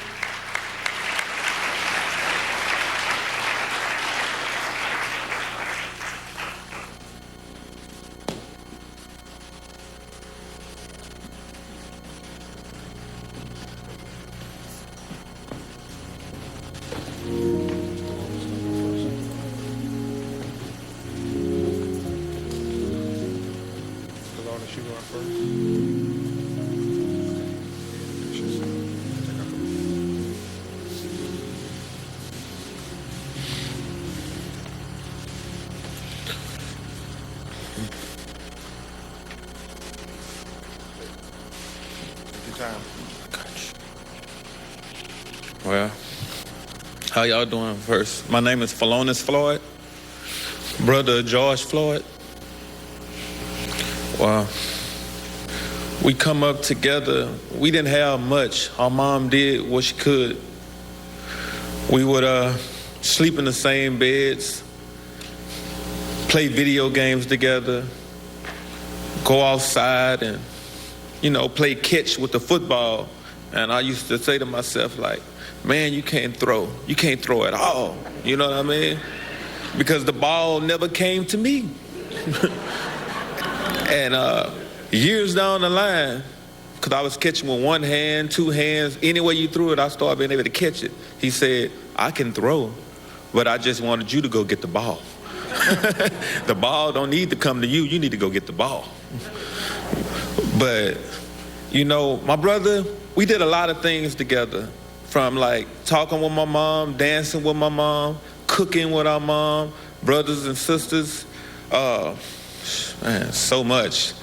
Well, how y'all doing first? My name is Polonus Floyd, brother of George Floyd. Well, we come up together. We didn't have much. Our mom did what she could. We would sleep in the same beds. play video games together, go outside and, play catch with the football. And I used to say to myself, like, man, you can't throw. You can't throw at all. You know what I mean? Because the ball never came to me. And years down the line, because I was catching with one hand, two hands, any way you threw it, I started being able to catch it. He said, I can throw, but I just wanted you to go get the ball. The ball don't need to come to you. You need to go get the ball. But, my brother, we did a lot of things together, from like talking with my mom, dancing with my mom, cooking with our mom, brothers and sisters. Man, so much.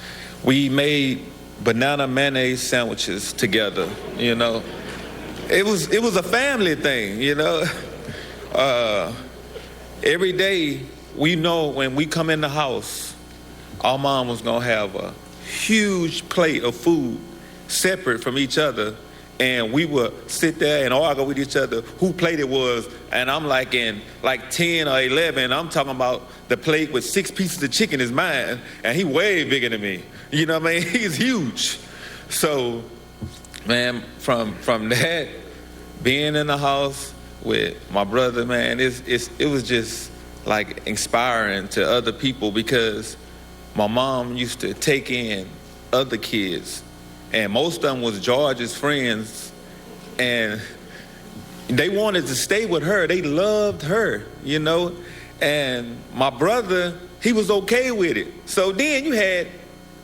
We made banana mayonnaise sandwiches together, It was a family thing, Every day, we know when we come in the house, our mom was gonna have a huge plate of food separate from each other, and we would sit there and argue with each other who plate it was, and I'm like in 10 or 11, I'm talking about the plate with 6 pieces of chicken is mine, and he way bigger than me. You know what I mean? He's huge. So, man, from that, being in the house with my brother, man, it was just like inspiring to other people, because my mom used to take in other kids, and most of them was George's friends, and they wanted to stay with her. They loved her, and my brother, he was okay with it. So then you had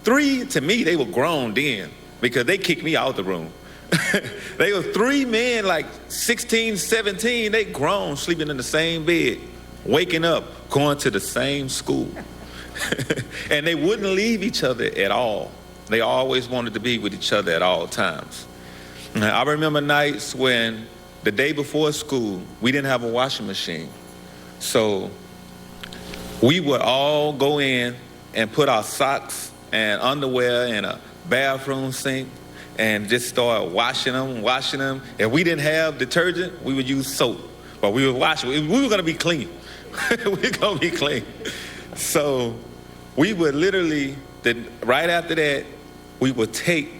3, to me, they were grown then, because they kicked me out the room. They were 3 men, like 16, 17, they grown, sleeping in the same bed, waking up, going to the same school. And they wouldn't leave each other at all. They always wanted to be with each other at all times. Now, I remember nights when the day before school, we didn't have a washing machine. So we would all go in and put our socks and underwear in a bathroom sink and just start washing them. If we didn't have detergent, we would use soap. But we would wash it. We were gonna be clean. We were gonna be clean. So we would literally, right after that, we would take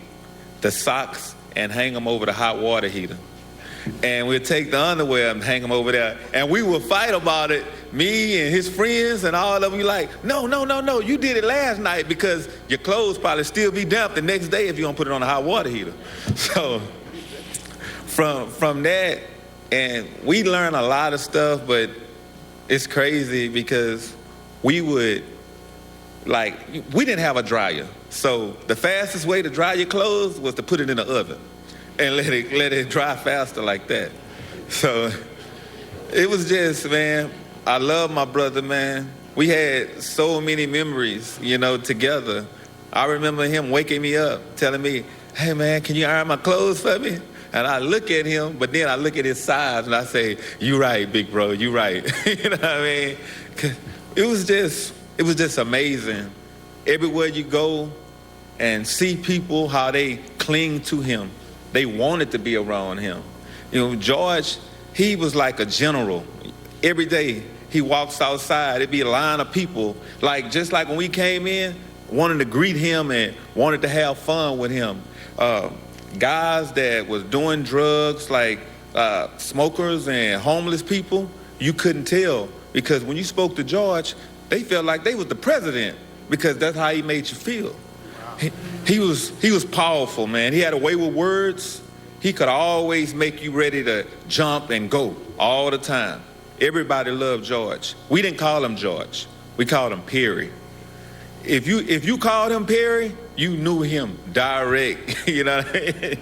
the socks and hang them over the hot water heater. And we'd take the underwear and hang them over there. And we would fight about it, me and his friends and all of you, like, no, you did it last night, because your clothes probably still be damp the next day if you don't put it on the hot water heater. So from that, and we learned a lot of stuff, but it's crazy because we didn't have a dryer. So the fastest way to dry your clothes was to put it in the oven and let it dry faster like that. So it was just, man, I love my brother, man. We had so many memories, together. I remember him waking me up, telling me, hey, man, can you iron my clothes for me? And I look at him, but then I look at his size and I say, you right, big bro, you right. You know what I mean? 'Cause it was just amazing. Everywhere you go and see people, how they cling to him. They wanted to be around him. George, he was like a general. Every day he walks outside, it'd be a line of people, just like when we came in, wanting to greet him and wanted to have fun with him. Guys that was doing drugs, like smokers and homeless people, you couldn't tell, because when you spoke to George, they felt like they was the president, because that's how he made you feel. He was powerful, man. He had a way with words. He could always make you ready to jump and go all the time. Everybody loved George. We didn't call him George. We called him Perry. If you called him Perry, you knew him direct, you know what I mean?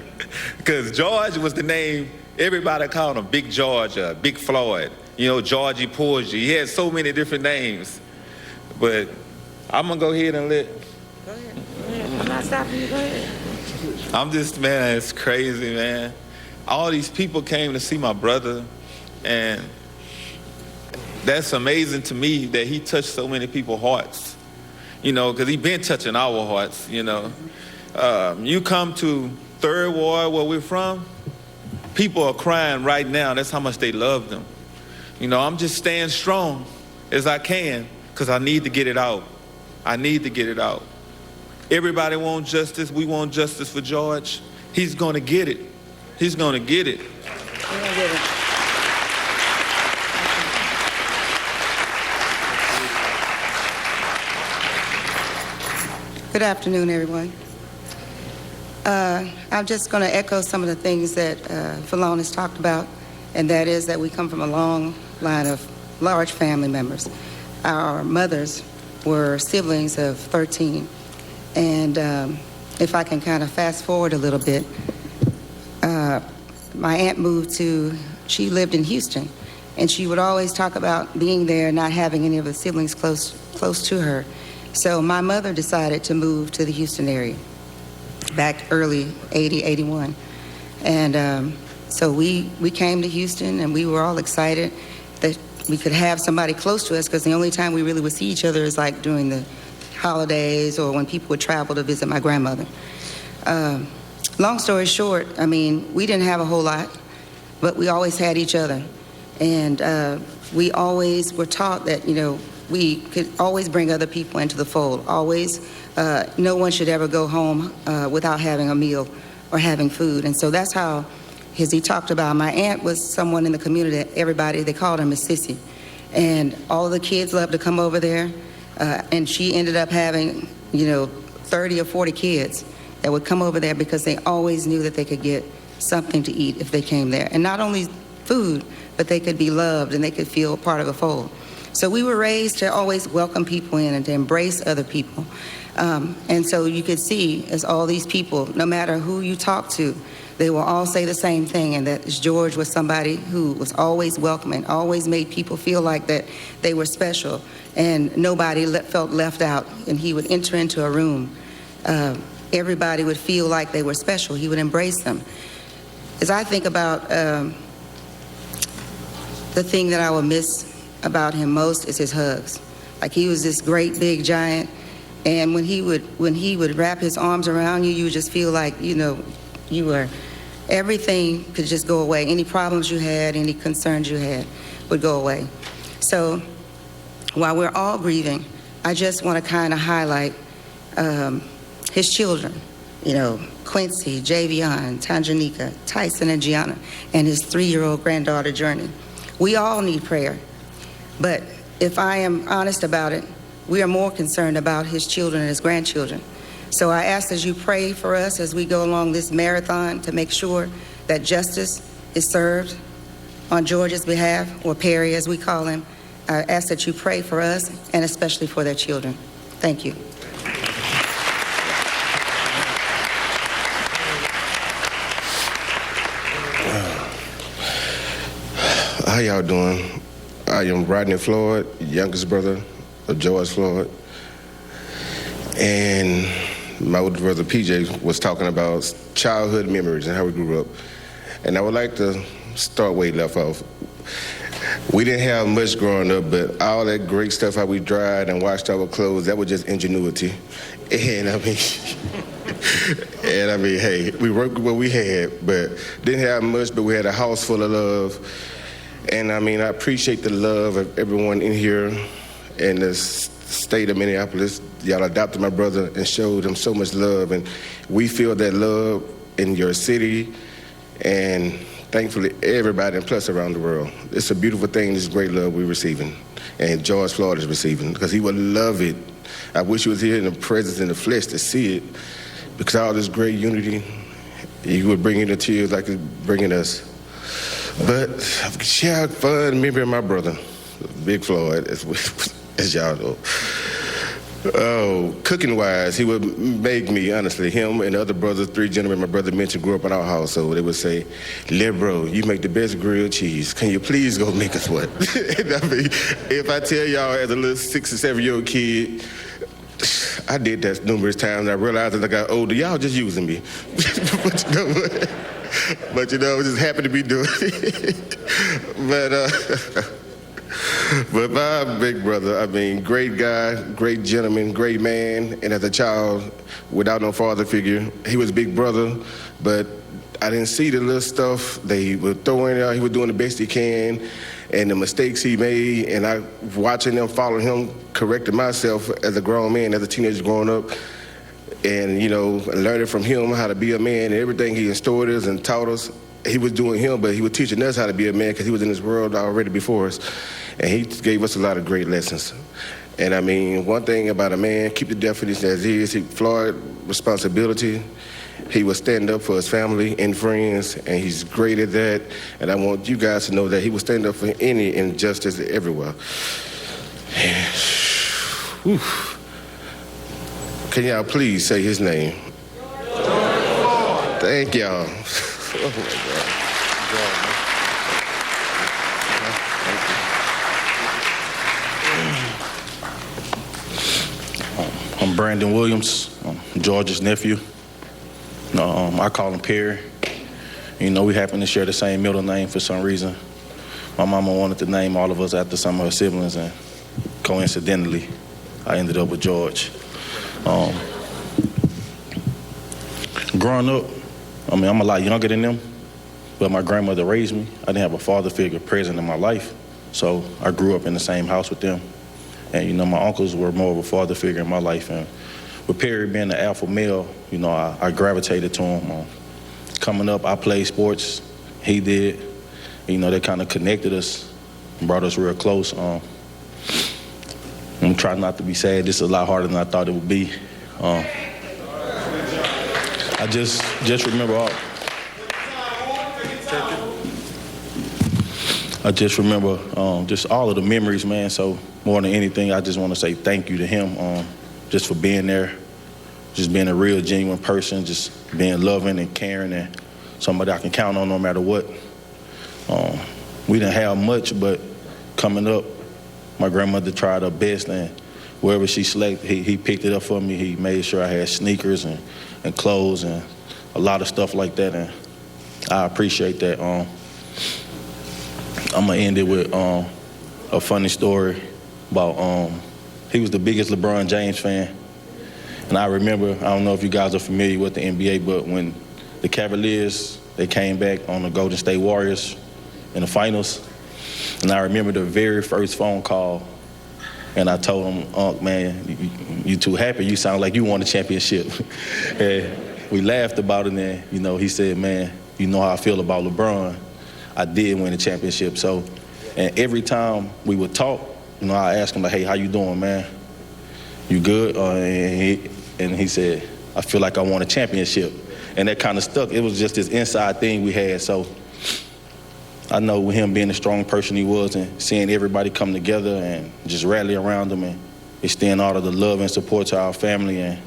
Because George was the name, everybody called him Big George, Big Floyd, Georgie Porgy. He had so many different names. But I'm gonna go ahead and let. Go ahead. I'm not stopping you. Go ahead. I'm just, man, it's crazy, man. All these people came to see my brother, and that's amazing to me that he touched so many people's hearts. Because he been touching our hearts, You come to Third Ward, where we're from, people are crying right now. That's how much they love them. I'm just staying strong as I can, because I need to get it out. I need to get it out. Everybody wants justice. We want justice for George. He's going to get it. He's going to get it. Good afternoon, everyone. I'm just going to echo some of the things that Falon has talked about, and that is that we come from a long line of large family members. Our mothers were siblings of 13, and if I can kind of fast forward a little bit, my aunt she lived in Houston, and she would always talk about being there, not having any of the siblings close to her. So my mother decided to move to the Houston area back early 80, 81. And so we came to Houston, and we were all excited that we could have somebody close to us, because the only time we really would see each other is like during the holidays or when people would travel to visit my grandmother. Long story short, I mean, we didn't have a whole lot, but we always had each other. And we always were taught that, you know, we could always bring other people into the fold. Always, no one should ever go home without having a meal or having food. And so that's how, as he talked about, my aunt was someone in the community that everybody, they called her Miss Sissy. And all of the kids loved to come over there. And she ended up having, 30 or 40 kids that would come over there because they always knew that they could get something to eat if they came there. And not only food, but they could be loved and they could feel part of the fold. So we were raised to always welcome people in and to embrace other people. And so you could see, as all these people, no matter who you talk to, they will all say the same thing, and that George was somebody who was always welcoming, always made people feel like that they were special, and nobody felt left out. And he would enter into a room. Everybody would feel like they were special. He would embrace them. As I think about the thing that I will miss about him most is his hugs. Like, he was this great big giant, and when he would wrap his arms around you, you would just feel like, you were, everything could just go away. Any problems you had, any concerns you had would go away. So while we're all grieving, I just want to kind of highlight his children, Quincy, Javion, Tanjanika, Tyson, and Gianna, and his 3-year-old granddaughter, Journey. We all need prayer. But if I am honest about it, we are more concerned about his children and his grandchildren. So I ask that you pray for us as we go along this marathon to make sure that justice is served on George's behalf, or Perry as we call him. I ask that you pray for us and especially for their children. Thank you. How y'all doing? I am Rodney Floyd, youngest brother of George Floyd. And my older brother PJ was talking about childhood memories and how we grew up. And I would like to start where he left off. We didn't have much growing up, but all that great stuff, how we dried and washed our clothes, that was just ingenuity. And I mean, hey, we worked with what we had, but didn't have much, but we had a house full of love. And I mean, I appreciate the love of everyone in here in the state of Minneapolis. Y'all adopted my brother and showed him so much love, and we feel that love in your city, and thankfully everybody, and plus around the world. It's a beautiful thing, this great love we're receiving, and George Floyd is receiving, because he would love it. I wish he was here in the presence, in the flesh, to see it, because all this great unity, he would bring in the tears like he's bringing us. But I've shared fun memory of my brother, Big Floyd, as y'all know. Oh, cooking-wise, he would make me, honestly, him and the other brothers, 3 gentlemen my brother mentioned grew up in our house, so they would say, "Little bro, you make the best grilled cheese. Can you please go make us one?" I mean, if I tell y'all as a little 6 or 7-year-old kid, I did that numerous times. I realized as I got older, y'all just using me. But you know what? But I just happy to be doing it. But my big brother, I mean, great guy, great gentleman, great man. And as a child, without no father figure, he was big brother, but I didn't see the little stuff they were throwing out. He was doing the best he can. and the mistakes he made, and I watching them, following him, correcting myself as a grown man, as a teenager growing up, and, you know, learning from him how to be a man and everything he instilled us and taught us. He was doing him, but he was teaching us how to be a man because he was in this world already before us, and he gave us a lot of great lessons. And I mean, one thing about a man, keep the definition as is. Floyd, responsibility. He will stand up for his family and friends, and he's great at that. And I want you guys to know that he will stand up for any injustice everywhere. Can y'all please say his name? Thank y'all. Oh my God. I'm Brandon Williams, George's nephew. I call him Perry. You know, we happen to share the same middle name for some reason. My mama wanted to name all of us after some of her siblings, and coincidentally, I ended up with George. Growing up, I mean, I'm a lot younger than them, but my grandmother raised me. I didn't have a father figure present in my life, so I grew up in the same house with them. And, you know, my uncles were more of a father figure in my life. And with Perry being the alpha male, you know, I gravitated to him. Coming up, I played sports. He did. You know, they kind of connected us and brought us real close. I'm trying not to be sad. This is a lot harder than I thought it would be. I just remember just all of the memories, man. So more than anything, I just want to say thank you to him, just for being there, just being a real, genuine person, just being loving and caring, and somebody I can count on no matter what. We didn't have much, but coming up, my grandmother tried her best, and wherever she selected, he picked it up for me. He made sure I had sneakers and clothes and a lot of stuff like that, and I appreciate that. I'm gonna end it with a funny story about he was the biggest LeBron James fan, and I remember, I don't know if you guys are familiar with the NBA, but when the Cavaliers, they came back on the Golden State Warriors in the finals, and I remember the very first phone call, and I told him, man, you too happy, you sound like you won a championship. And we laughed about it, and you know, he said, man, you know how I feel about LeBron. I did win a championship. So, and every time we would talk, you know, I asked him, like, hey, how you doing, man? You good? And he said, I feel like I won a championship. And that kind of stuck. It was just this inside thing we had. So I know with him being the strong person he was and seeing everybody come together and just rally around him and extend all of the love and support to our family. And,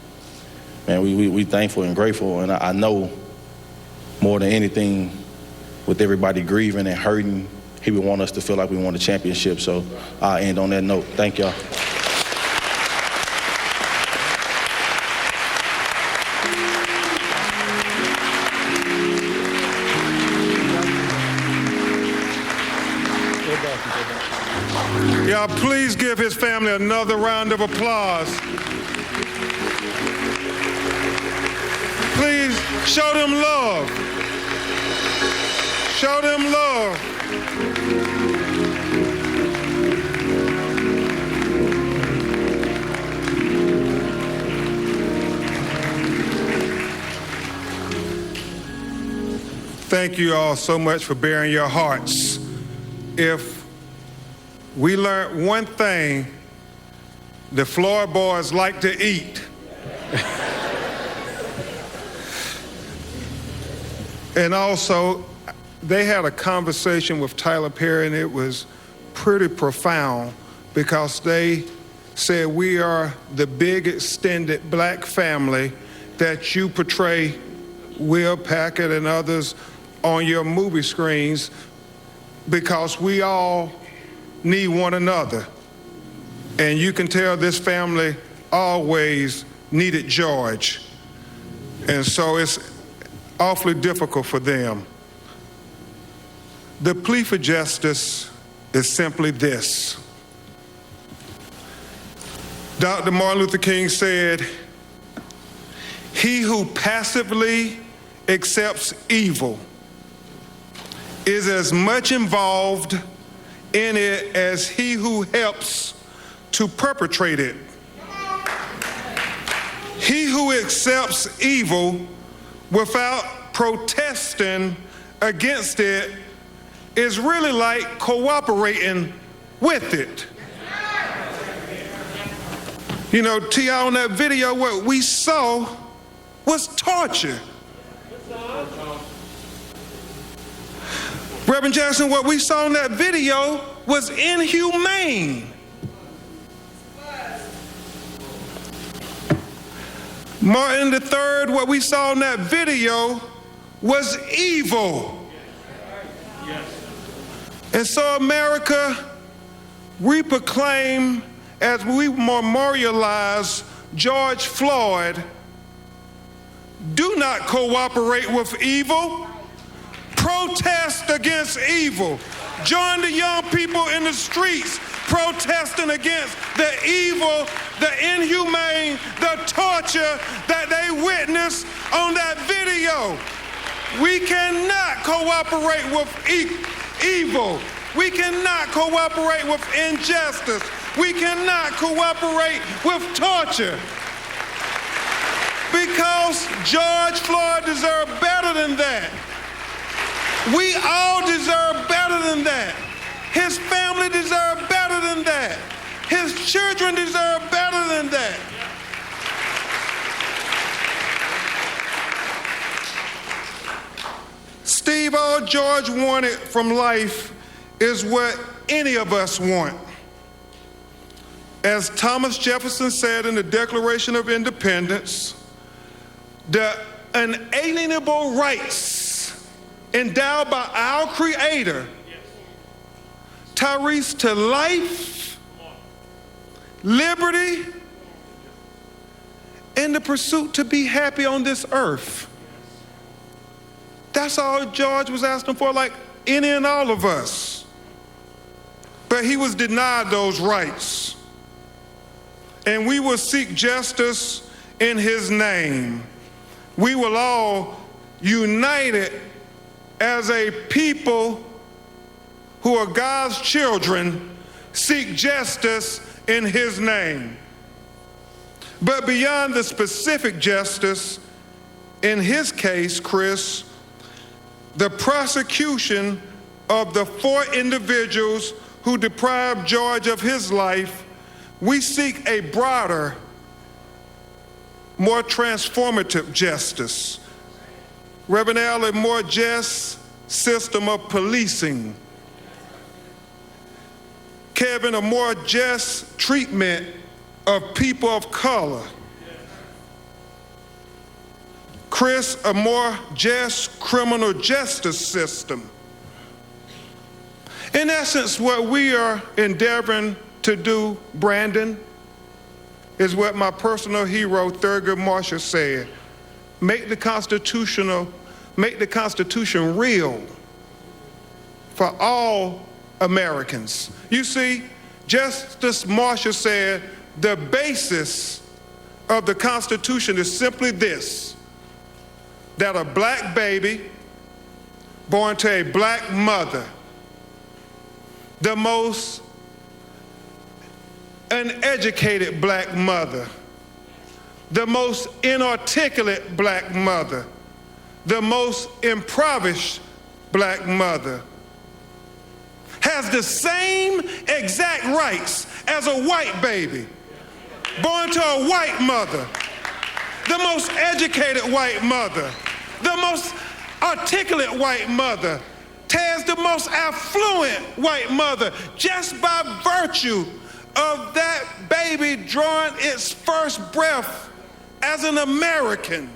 man, we thankful and grateful. And I know more than anything, with everybody grieving and hurting, he would want us to feel like we won a championship. So I'll end on that note. Thank y'all. Y'all, please give his family another round of applause. Please show them love. Show them love. Thank you all so much for bearing your hearts. If we learned one thing, the Floyd boys like to eat. And also, they had a conversation with Tyler Perry, and it was pretty profound because they said, we are the big extended black family that you portray, Will Packard and others, on your movie screens, because we all need one another. And you can tell this family always needed George. And so it's awfully difficult for them. The plea for justice is simply this. Dr. Martin Luther King said, he who passively accepts evil is as much involved in it as he who helps to perpetrate it. He who accepts evil without protesting against it is really like cooperating with it. You know, T.I., on that video, what we saw was torture. Reverend Jackson, what we saw in that video was inhumane. Martin III, what we saw in that video was evil. And so America, we proclaim, as we memorialize George Floyd, do not cooperate with evil. Protest against evil. Join the young people in the streets protesting against the evil, the inhumane, the torture that they witnessed on that video. We cannot cooperate with evil. We cannot cooperate with injustice. We cannot cooperate with torture. Because George Floyd deserved better than that. We all deserve better than that. His family deserve better than that. His children deserve better than that. Steve, all George wanted from life is what any of us want. As Thomas Jefferson said in the Declaration of Independence, the unalienable rights endowed by our Creator, Tyrese, to life, liberty, and the pursuit to be happy on this earth. That's all George was asking for, like any and all of us. But he was denied those rights. And we will seek justice in his name. We will all united as a people who are God's children seek justice in his name. But beyond the specific justice, in his case, Chris, the prosecution of the 4 individuals who deprived George of his life, we seek a broader, more transformative justice. Reverend Al, a more just system of policing. Kevin, a more just treatment of people of color. Chris, a more just criminal justice system. In essence, what we are endeavoring to do, Brandon, is what my personal hero, Thurgood Marshall, said. Make the Constitution real for all Americans. You see, Justice Marshall said the basis of the Constitution is simply this, that a black baby born to a black mother, the most uneducated black mother, the most inarticulate black mother, the most impoverished black mother, has the same exact rights as a white baby born to a white mother, the most educated white mother, the most articulate white mother, has the most affluent white mother, just by virtue of that baby drawing its first breath as an American.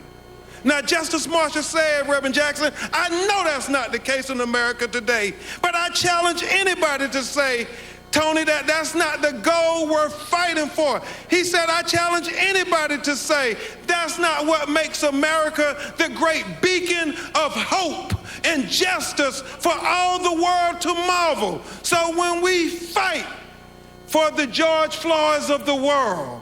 Now, Justice Marshall said, Reverend Jackson, I know that's not the case in America today, but I challenge anybody to say, Tony, that that's not the goal we're fighting for. He said, I challenge anybody to say, that's not what makes America the great beacon of hope and justice for all the world to marvel. So when we fight for the George Floyds of the world,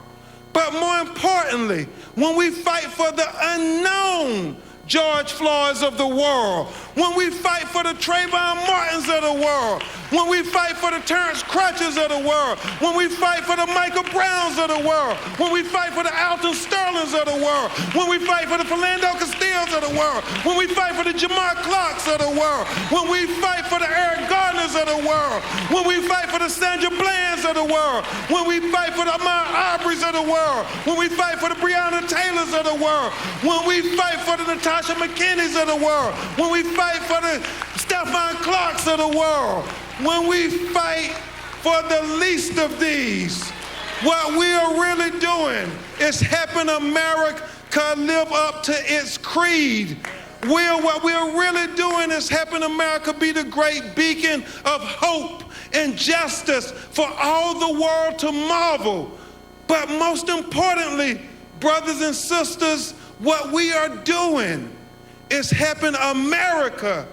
but more importantly, when we fight for the unknown George Floyds of the world, when we fight for the Trayvon Martins of the world, when we fight for the Terrence Crutches of the world, when we fight for the Michael Browns of the world, when we fight for the Alton Sterlings of the world, when we fight for the Philando Castillos of the world, when we fight for the Jamar Clarks of the world, when we fight for the Eric Gardners of the world, when we fight for the Sandra Blands of the world, when we fight for the Ahmaud Arbery's of the world, when we fight for the Breonna Taylors of the world, when we fight for the Natasha McKinney's of the world, when we fight for the Stephon Clarks of the world, when we fight for the least of these, what we are really doing is helping America live up to its creed. What we're really doing is helping America be the great beacon of hope and justice for all the world to marvel. But most importantly, brothers and sisters, what we are doing is helping America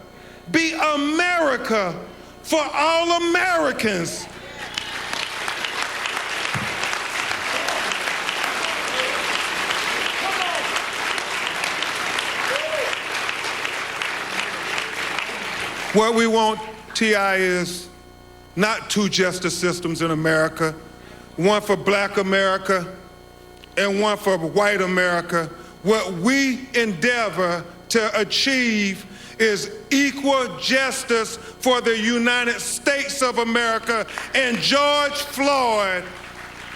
be America for all Americans. What we want, T.I., is not two justice systems in America, one for black America and one for white America. What we endeavor to achieve is equal justice for the United States of America, and George Floyd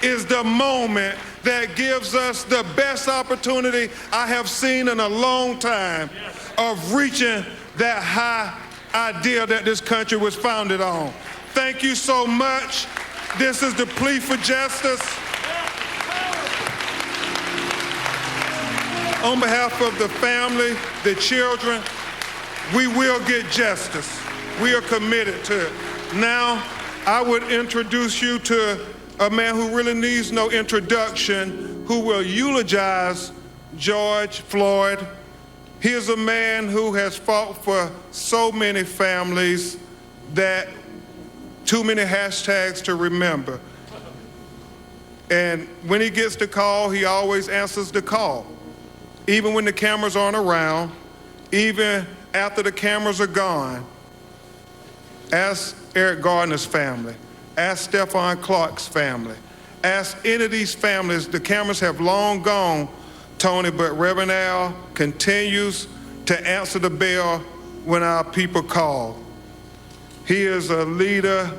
is the moment that gives us the best opportunity I have seen in a long time of reaching that high idea that this country was founded on. Thank you so much. This is the plea for justice. On behalf of the family, the children, we will get justice. We are committed to it. Now, I would introduce you to a man who really needs no introduction, who will eulogize George Floyd. He is a man who has fought for so many families that too many hashtags to remember. And when he gets the call, he always answers the call. Even when the cameras aren't around, even after the cameras are gone. Ask Eric Gardner's family. Ask Stephon Clark's family. Ask any of these families. The cameras have long gone, Tony, but Reverend Al continues to answer the bell when our people call. He is a leader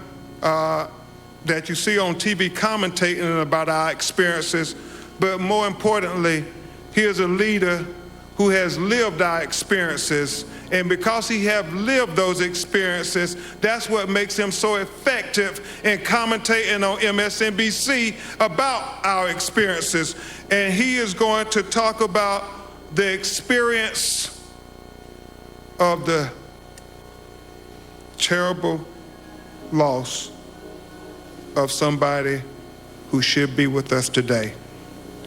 that you see on TV commentating about our experiences, but more importantly, he is a leader who has lived our experiences, and because he have lived those experiences, that's what makes him so effective in commentating on MSNBC about our experiences. And he is going to talk about the experience of the terrible loss of somebody who should be with us today,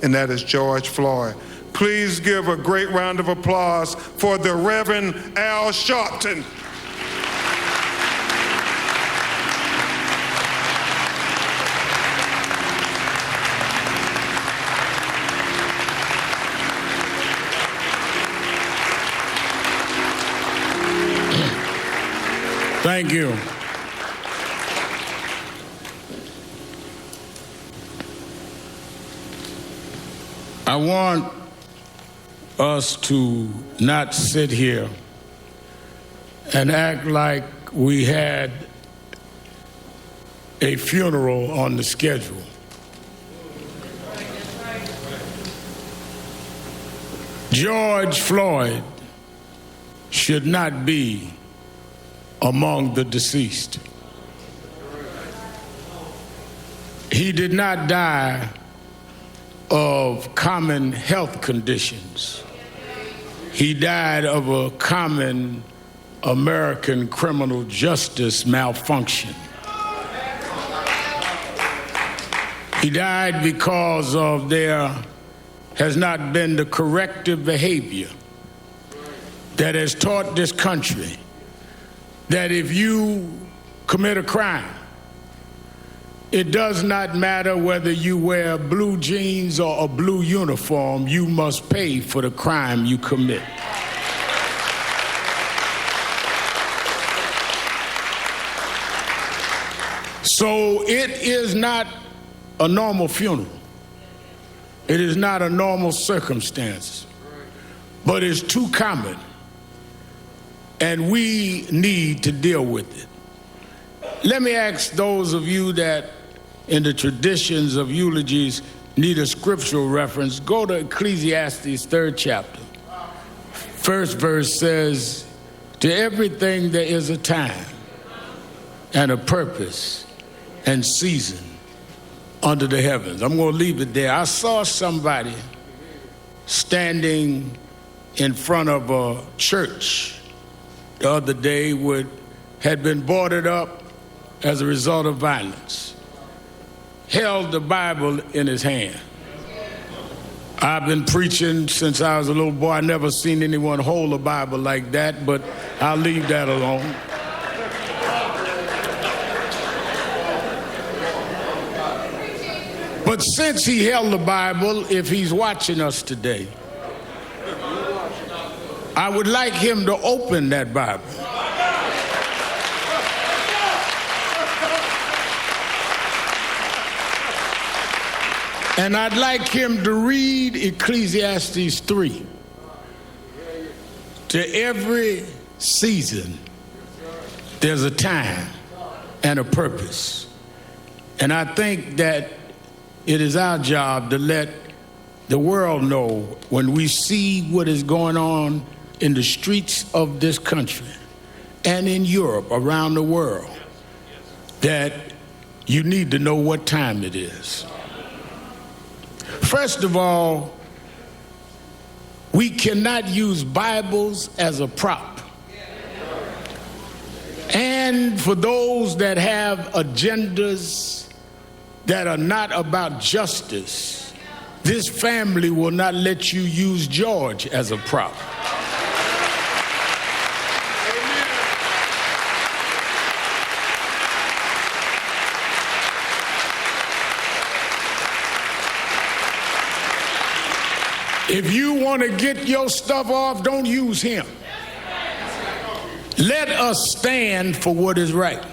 and that is George Floyd. Please give a great round of applause for the Reverend Al Sharpton. Thank you. I want us to not sit here and act like we had a funeral on the schedule. George Floyd should not be among the deceased. He did not die of common health conditions. He died of a common American criminal justice malfunction. He died because of there has not been the corrective behavior that has taught this country that if you commit a crime, it does not matter whether you wear blue jeans or a blue uniform, you must pay for the crime you commit. So it is not a normal funeral. It is not a normal circumstance, but it's too common, and we need to deal with it. Let me ask those of you that in the traditions of eulogies need a scriptural reference, go to Ecclesiastes 3rd chapter. First verse says, to everything there is a time and a purpose and season under the heavens. I'm going to leave it there. I saw somebody standing in front of a church the other day had been boarded up as a result of violence, held the Bible in his hand. I've been preaching since I was a little boy. I never seen anyone hold a Bible like that, but I'll leave that alone. But since he held the Bible, if he's watching us today, I would like him to open that Bible. And I'd like him to read Ecclesiastes 3. To every season, there's a time and a purpose. And I think that it is our job to let the world know when we see what is going on in the streets of this country and in Europe, around the world, that you need to know what time it is. First of all, we cannot use Bibles as a prop. And for those that have agendas that are not about justice, this family will not let you use George as a prop. If you want to get your stuff off, don't use him. Let us stand for what is right.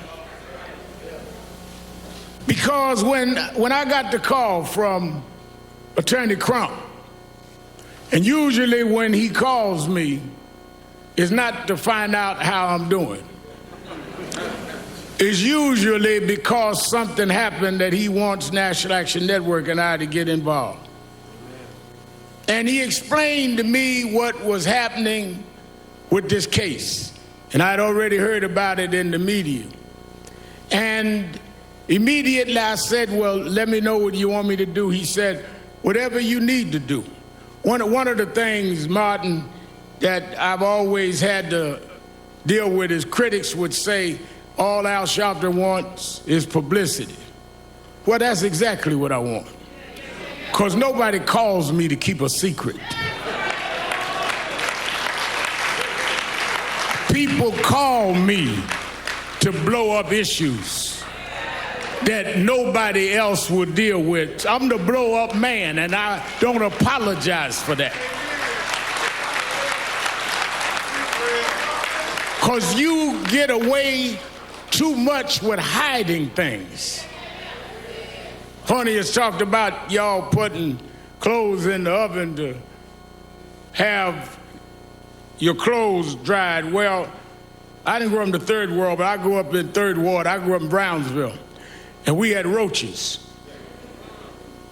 Because when I got the call from Attorney Crump, and usually when he calls me, it's not to find out how I'm doing. It's usually because something happened that he wants National Action Network and I to get involved. And he explained to me what was happening with this case. And I'd already heard about it in the media. And immediately I said, well, let me know what you want me to do. He said, whatever you need to do. One of the things, Martin, that I've always had to deal with is critics would say, all Al Sharpton wants is publicity. Well, that's exactly what I want. Because nobody calls me to keep a secret. People call me to blow up issues that nobody else will deal with. I'm the blow up man, and I don't apologize for that. Because you get away too much with hiding things. Honey has talked about y'all putting clothes in the oven to have your clothes dried. Well, I didn't grow up in the third world, but I grew up in Third Ward. I grew up in Brownsville, and we had roaches.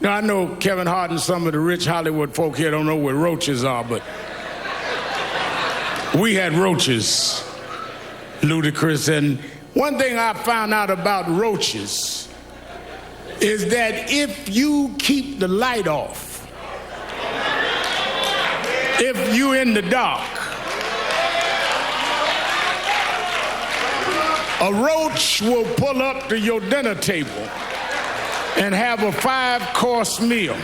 Now, I know Kevin Hart and some of the rich Hollywood folk here don't know what roaches are, but we had roaches, Ludacris. And one thing I found out about roaches is that if you keep the light off, if you're in the dark, a roach will pull up to your dinner table and have a 5-course meal.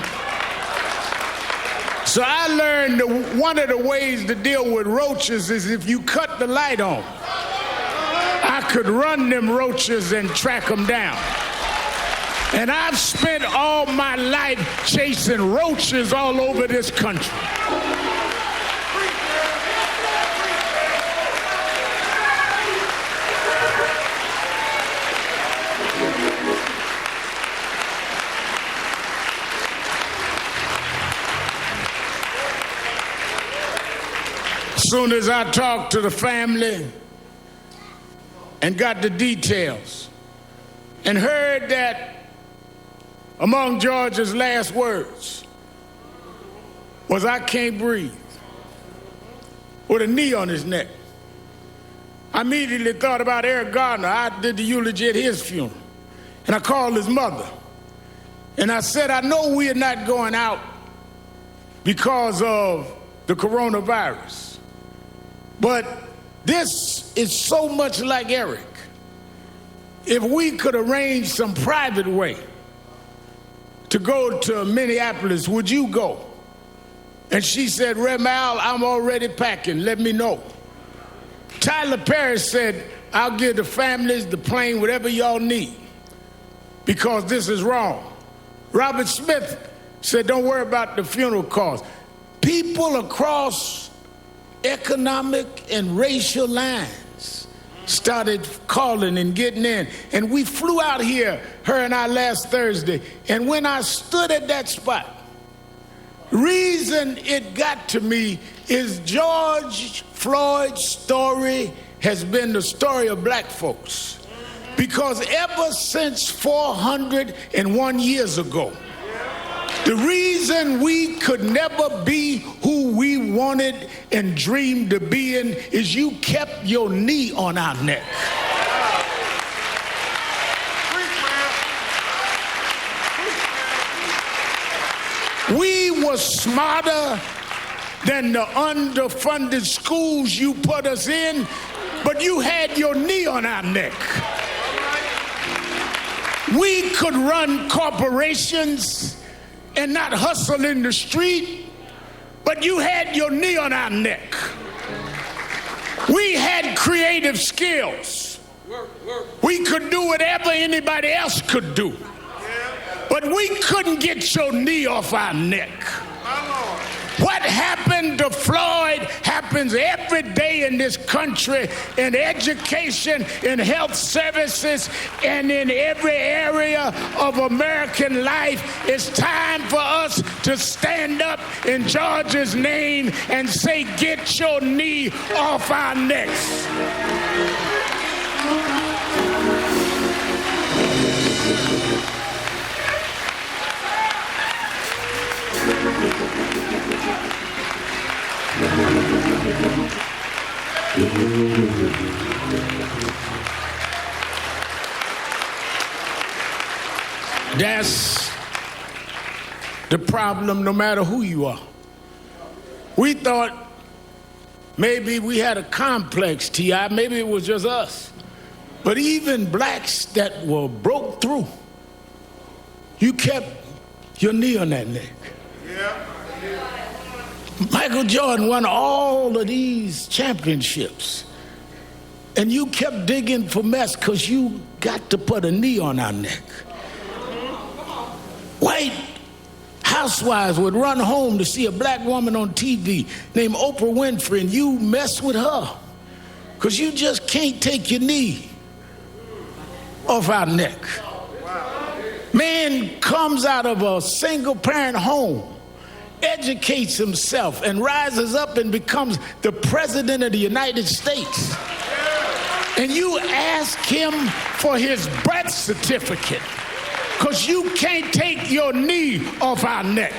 So I learned one of the ways to deal with roaches is if you cut the light on, I could run them roaches and track them down. And I've spent all my life chasing roaches all over this country. Soon as I talked to the family and got the details and heard that among George's last words was, "I can't breathe," with a knee on his neck, I immediately thought about Eric Gardner. I did the eulogy at his funeral. And I called his mother. And I said, "I know we are not going out because of the coronavirus, but this is so much like Eric. If we could arrange some private way to go to Minneapolis, would you go?" And she said, "Rem Al, I'm already packing. Let me know." Tyler Perry said, "I'll give the families, the plane, whatever y'all need, because this is wrong." Robert Smith said, "Don't worry about the funeral costs." People across economic and racial lines started calling and getting in. And we flew out here, her and I, last Thursday. And when I stood at that spot, reason it got to me is George Floyd's story has been the story of black folks. Because ever since 401 years ago, the reason we could never be who we wanted and dreamed of being is you kept your knee on our neck. We were smarter than the underfunded schools you put us in, but you had your knee on our neck. We could run corporations and not hustle in the street, but you had your knee on our neck. We had creative skills. We could do whatever anybody else could do, but we couldn't get your knee off our neck. What happened to Floyd happens every day in this country, in education, in health services, and in every area of American life. It's time for us to stand up in George's name and say, "Get your knee off our necks." That's the problem, no matter who you are. We thought maybe we had a complex, T.I., maybe it was just us. But even blacks that were broke through, you kept your knee on that neck. Yeah. Michael Jordan won all of these championships, and you kept digging for mess because you got to put a knee on our neck. White housewives would run home to see a black woman on TV named Oprah Winfrey, and you mess with her because you just can't take your knee off our neck. Man comes out of a single-parent home, educates himself, and rises up and becomes the president of the United States. And you ask him for his birth certificate because you can't take your knee off our neck.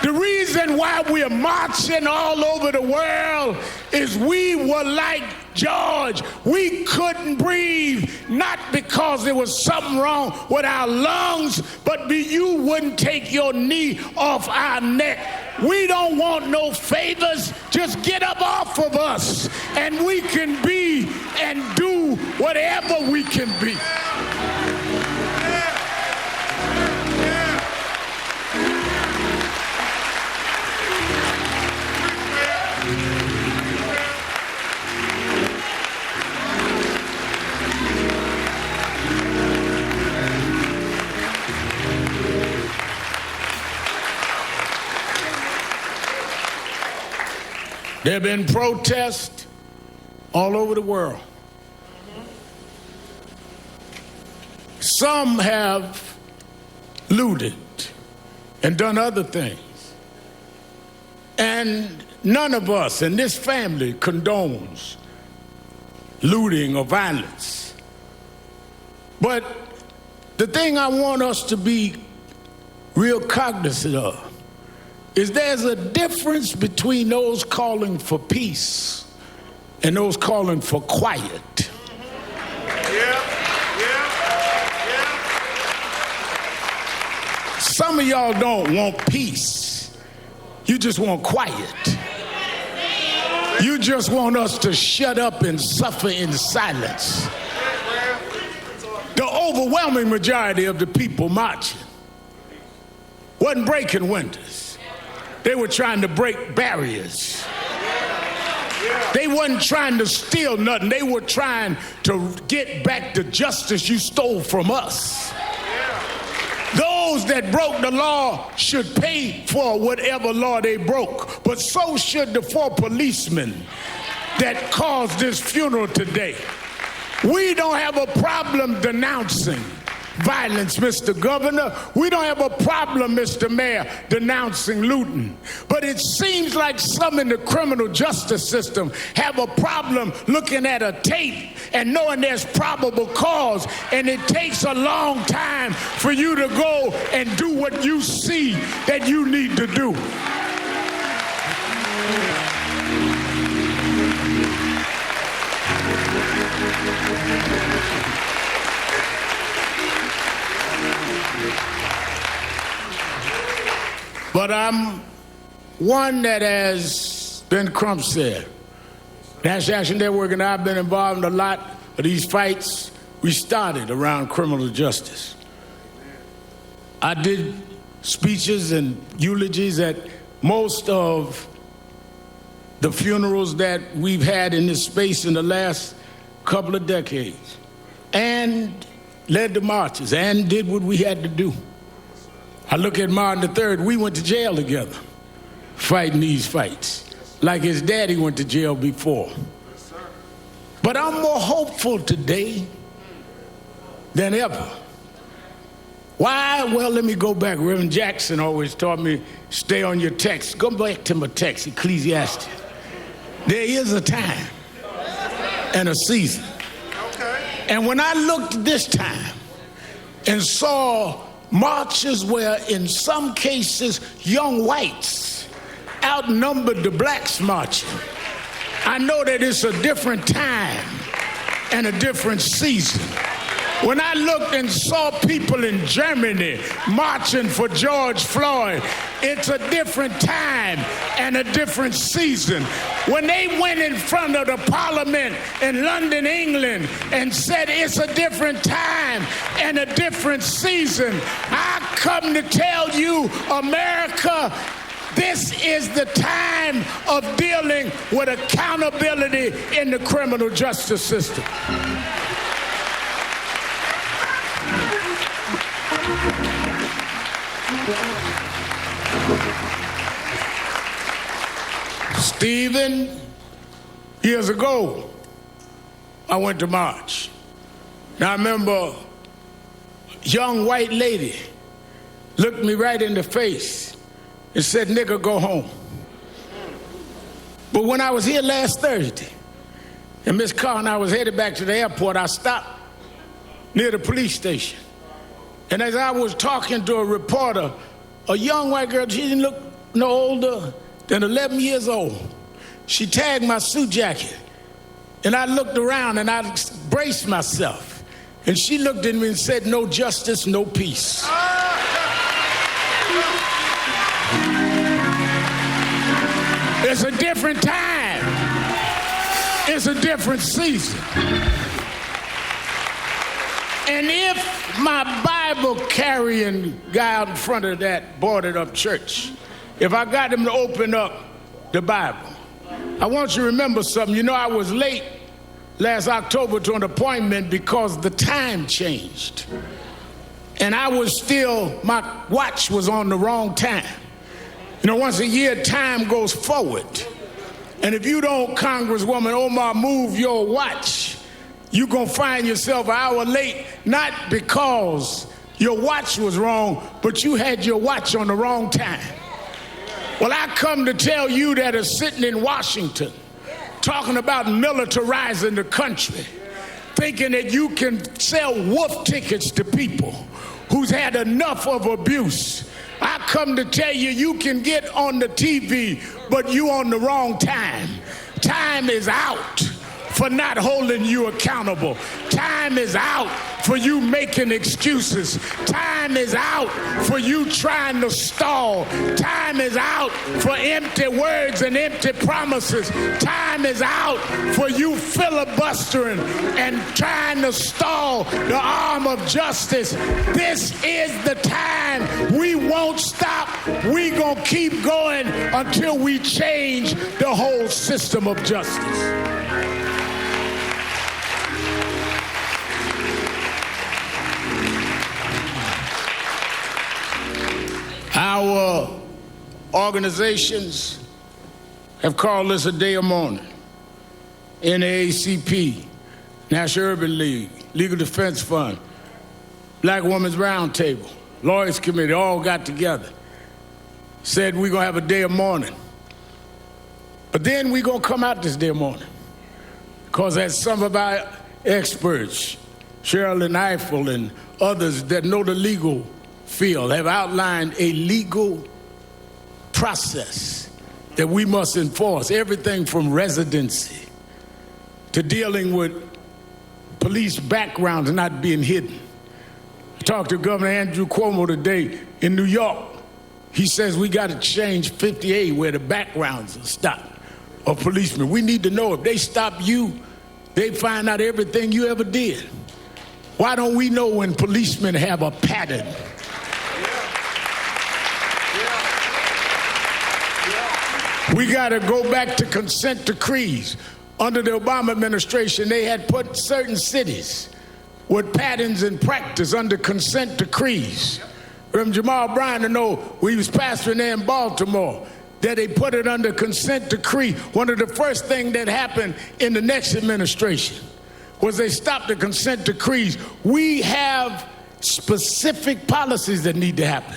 The reason why we're marching all over the world is we were like George. We couldn't breathe, not because there was something wrong with our lungs, but you wouldn't take your knee off our neck. We don't want no favors. Just get up off of us, and we can be and do whatever we can be. There have been protests all over the world. Some have looted and done other things. And none of us in this family condones looting or violence. But the thing I want us to be real cognizant of is there's a difference between those calling for peace and those calling for quiet. Some of y'all don't want peace. You just want quiet. You just want us to shut up and suffer in silence. The overwhelming majority of the people marching wasn't breaking windows. They were trying to break barriers. They wasn't trying to steal nothing. They were trying to get back the justice you stole from us. Those that broke the law should pay for whatever law they broke, but so should the 4 policemen that caused this funeral today. We don't have a problem denouncing violence, Mr. Governor. We don't have a problem, Mr. Mayor, denouncing looting. But it seems like some in the criminal justice system have a problem looking at a tape and knowing there's probable cause, and it takes a long time for you to go and do what you see that you need to do. But I'm one that, as Ben Crump said, National Action Network and I have been involved in a lot of these fights we started around criminal justice. I did speeches and eulogies at most of the funerals that we've had in this space in the last couple of decades, and led the marches and did what we had to do. I look at Martin III, we went to jail together, fighting these fights, like his daddy went to jail before. But I'm more hopeful today than ever. Why? Well, let me go back. Reverend Jackson always taught me, stay on your text. Go back to my text, Ecclesiastes. There is a time and a season. And when I looked this time and saw marches where in some cases young whites outnumbered the blacks marching, I know that it's a different time and a different season. When I looked and saw people in Germany marching for George Floyd, it's a different time and a different season. When they went in front of the Parliament in London, England, and said it's a different time and a different season, I come to tell you, America, this is the time of dealing with accountability in the criminal justice system. Stephen, years ago, I went to march. Now I remember a young white lady looked me right in the face and said, "Nigga, go home." But when I was here last Thursday, and Miss Carr and I was headed back to the airport, I stopped near the police station. And as I was talking to a reporter, a young white girl, she didn't look no older than 11 years old. She tagged my suit jacket. And I looked around and I braced myself. And she looked at me and said, "No justice, no peace." It's a different time. It's a different season. And if my Bible carrying guy out in front of that boarded up church, if I got him to open up the Bible, I want you to remember something. You know, I was late last October to an appointment because the time changed. And I was still, my watch was on the wrong time. You know, once a year, time goes forward. And if you don't, Congresswoman Omar, move your watch, you're going to find yourself an hour late, not because your watch was wrong, but you had your watch on the wrong time. Well, I come to tell you that are sitting in Washington talking about militarizing the country, thinking that you can sell wolf tickets to people who's had enough of abuse. I come to tell you, you can get on the TV, but you on the wrong time. Time is out for not holding you accountable. Time is out for you making excuses. Time is out for you trying to stall. Time is out for empty words and empty promises. Time is out for you filibustering and trying to stall the arm of justice. This is the time. We won't stop. We gonna keep going until we change the whole system of justice. Our organizations have called this a day of mourning. NAACP, National Urban League, Legal Defense Fund, Black Women's Roundtable, Lawyers Committee, all got together, said we're gonna have a day of mourning. But then we're gonna come out this day of mourning, because as some of our experts, Sherilyn Eiffel and others that know the legal field have outlined a legal process that we must enforce, everything from residency to dealing with police backgrounds not being hidden. I talked to Governor Andrew Cuomo today in New York. He says we got to change 58 where the backgrounds are stopped of policemen. We need to know if they stop you, they find out everything you ever did. Why don't we know when policemen have a pattern? We got to go back to consent decrees. Under the Obama administration, they had put certain cities with patterns and practice under consent decrees. From Jamal Bryant to know when he was pastoring there in Baltimore, that they put it under consent decree. One of the first things that happened in the next administration was they stopped the consent decrees. We have specific policies that need to happen.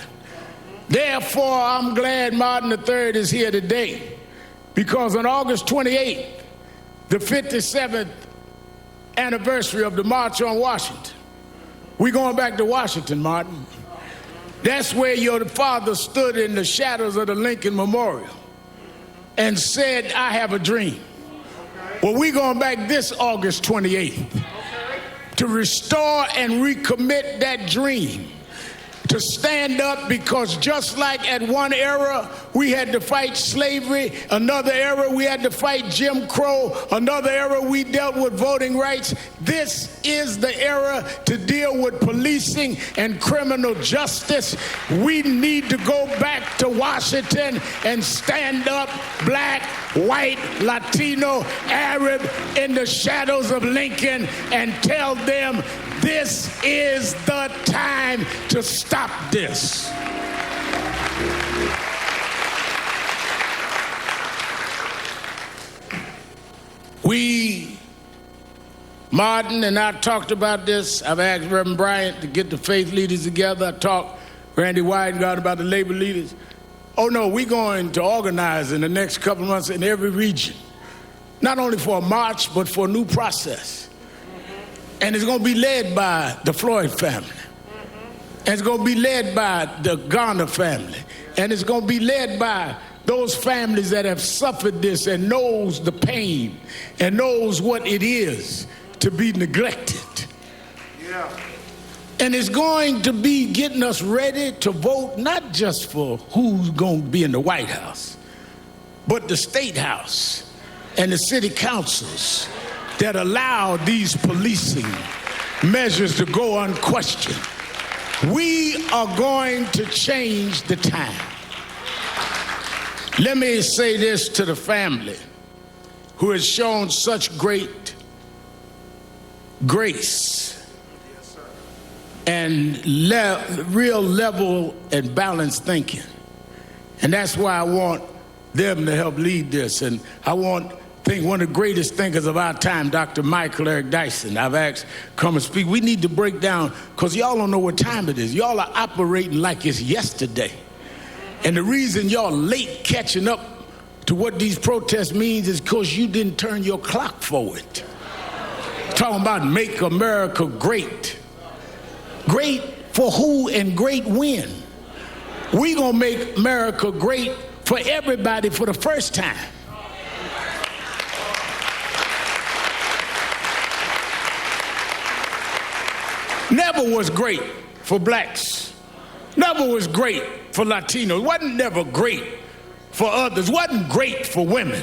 Therefore, I'm glad Martin III is here today, because on August 28th, the 57th anniversary of the March on Washington, we're going back to Washington, Martin. That's where your father stood in the shadows of the Lincoln Memorial and said, I have a dream. Well, we're going back this August 28th to restore and recommit that dream, to stand up, because just like at one era we had to fight slavery, another era we had to fight Jim Crow, another era we dealt with voting rights, this is the era to deal with policing and criminal justice. We need to go back to Washington and stand up, black, white, Latino, Arab, in the shadows of Lincoln, and tell them this is the time to stop this. Martin and I talked about this. I've asked Reverend Bryant to get the faith leaders together. I talked Randy Weidengard about the labor leaders. Oh no, we're going to organize in the next couple of months in every region, not only for a march, but for a new process. And it's going to be led by the Floyd family. And it's going to be led by the Garner family. And it's going to be led by those families that have suffered this and knows the pain and knows what it is to be neglected. Yeah. And it's going to be getting us ready to vote not just for who's going to be in the White House, but the State House and the city councils that allow these policing measures to go unquestioned. We are going to change the time. Let me say this to the family who has shown such great grace and real level and balanced thinking. And that's why I want them to help lead this. And I think one of the greatest thinkers of our time, Dr. Michael Eric Dyson, I've asked come and speak. We need to break down, because y'all don't know what time it is. Y'all are operating like it's yesterday. And the reason y'all late catching up to what these protests means is because you didn't turn your clock forward. Talking about make America great. Great for who and great when? We gonna make America great for everybody for the first time. Never was great for blacks. Never was great for Latinos. Wasn't never great for others. Wasn't great for women.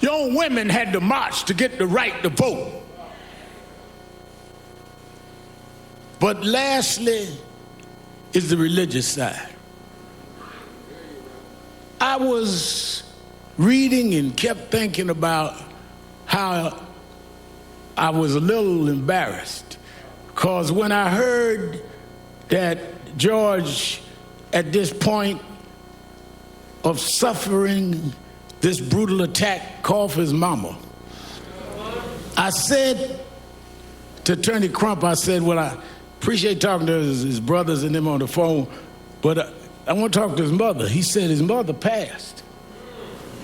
Your own women had to march to get the right to vote. But lastly is the religious side. I was reading and kept thinking about how I was a little embarrassed because when I heard that George, at this point of suffering this brutal attack, called for his mama, I said to Attorney Crump, I said, well, I appreciate talking to his brothers and them on the phone, but I want to talk to his mother. He said his mother passed.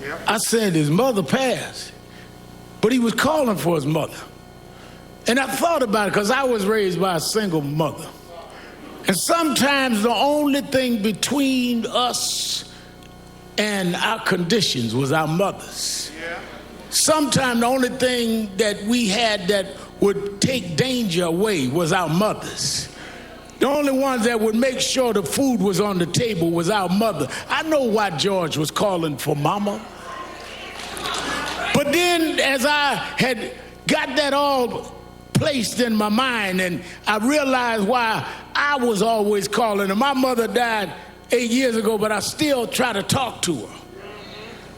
Yep. I said his mother passed, but he was calling for his mother. And I thought about it because I was raised by a single mother. And sometimes the only thing between us and our conditions was our mothers. Yeah. Sometimes the only thing that we had that would take danger away was our mothers. The only ones that would make sure the food was on the table was our mother. I know why George was calling for mama. But then as I had got that all placed in my mind and I realized why I was always calling her. My mother died 8 years ago, but I still try to talk to her.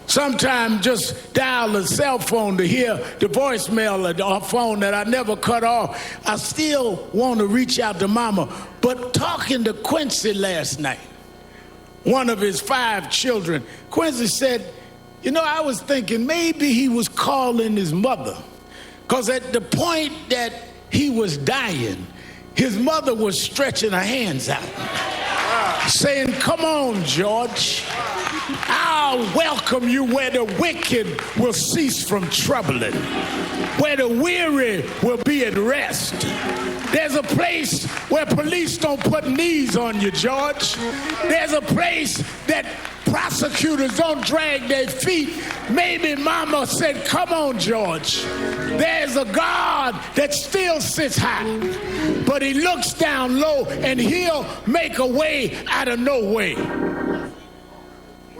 Sometimes just dial the cell phone to hear the voicemail of her phone that I never cut off. I still want to reach out to mama. But talking to Quincy last night, one of his 5 children, Quincy said, you know, I was thinking maybe he was calling his mother. Because at the point that he was dying, his mother was stretching her hands out, saying, come on, George. I'll welcome you where the wicked will cease from troubling, where the weary will be at rest. There's a place where police don't put knees on you, George. There's a place that prosecutors don't drag their feet. Maybe mama said, come on, George. There's a God that still sits high, but he looks down low and he'll make a way out of no way.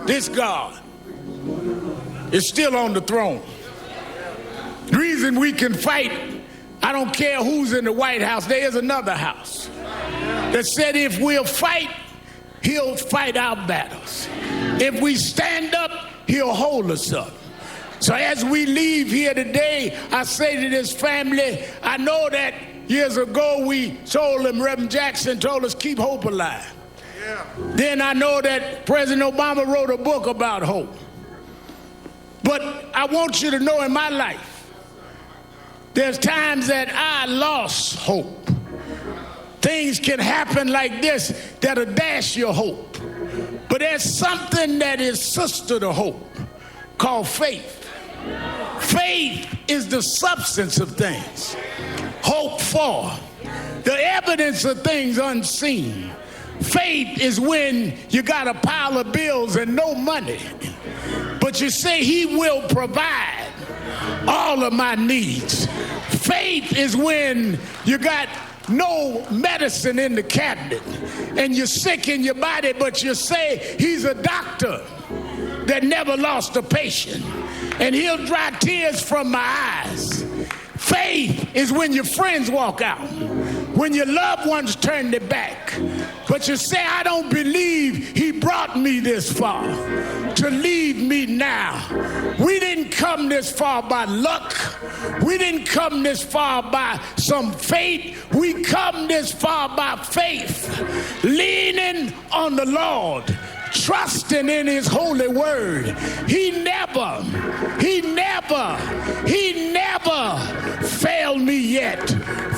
This God is still on the throne. The reason we can fight, I don't care who's in the White House, there is another house that said if we'll fight, he'll fight our battles. If we stand up, he'll hold us up. So as we leave here today, I say to this family, I know that years ago we told them, Reverend Jackson told us, keep hope alive. Yeah. Then I know that President Obama wrote a book about hope. But I want you to know in my life, there's times that I lost hope. Things can happen like this that'll dash your hope. But there's something that is sister to hope called faith. Faith is the substance of things hoped for, the evidence of things unseen. Faith is when you got a pile of bills and no money, but you say he will provide all of my needs. Faith is when you got no medicine in the cabinet and you're sick in your body, but you say he's a doctor that never lost a patient and he'll dry tears from my eyes. Faith is when your friends walk out, when your loved ones turn their back, but you say, I don't believe he brought me this far to leave me now. We didn't come this far by luck. We didn't come this far by some fate. We come this far by faith, leaning on the Lord, trusting in his holy word. He never failed me yet.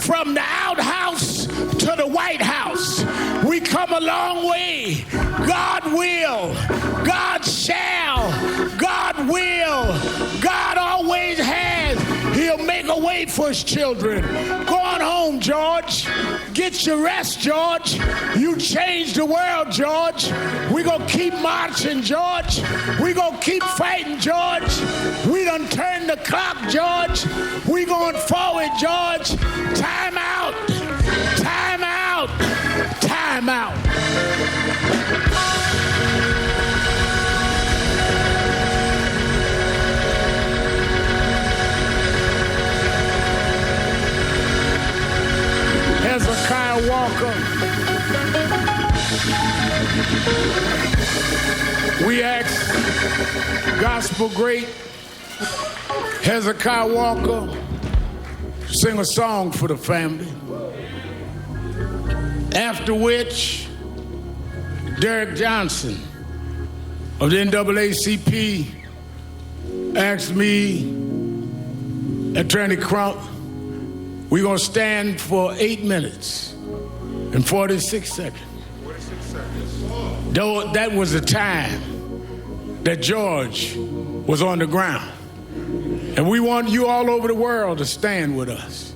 From the outhouse House to the White House. We come a long way. God will, God shall, God will, God always has. He'll make a way for his children. Go on home, George. Get your rest, George. You changed the world, George. We're going to keep marching, George. We're going to keep fighting, George. We done turned the clock, George. We're going forward, George. Time out. Time out. Time out. Hezekiah Walker. We ask gospel great Hezekiah Walker sing a song for the family. After which, Derek Johnson of the NAACP asked me, Attorney Crump, we're going to stand for 8 minutes and 46 seconds. Though that was the time that George was on the ground. And we want you all over the world to stand with us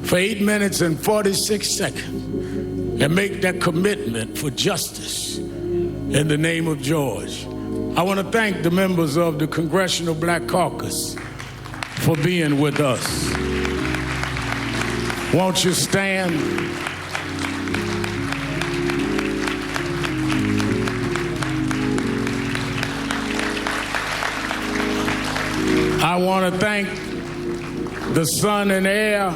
for 8 minutes and 46 seconds and make that commitment for justice in the name of George. I want to thank the members of the Congressional Black Caucus for being with us. Won't you stand? I want to thank the son and heir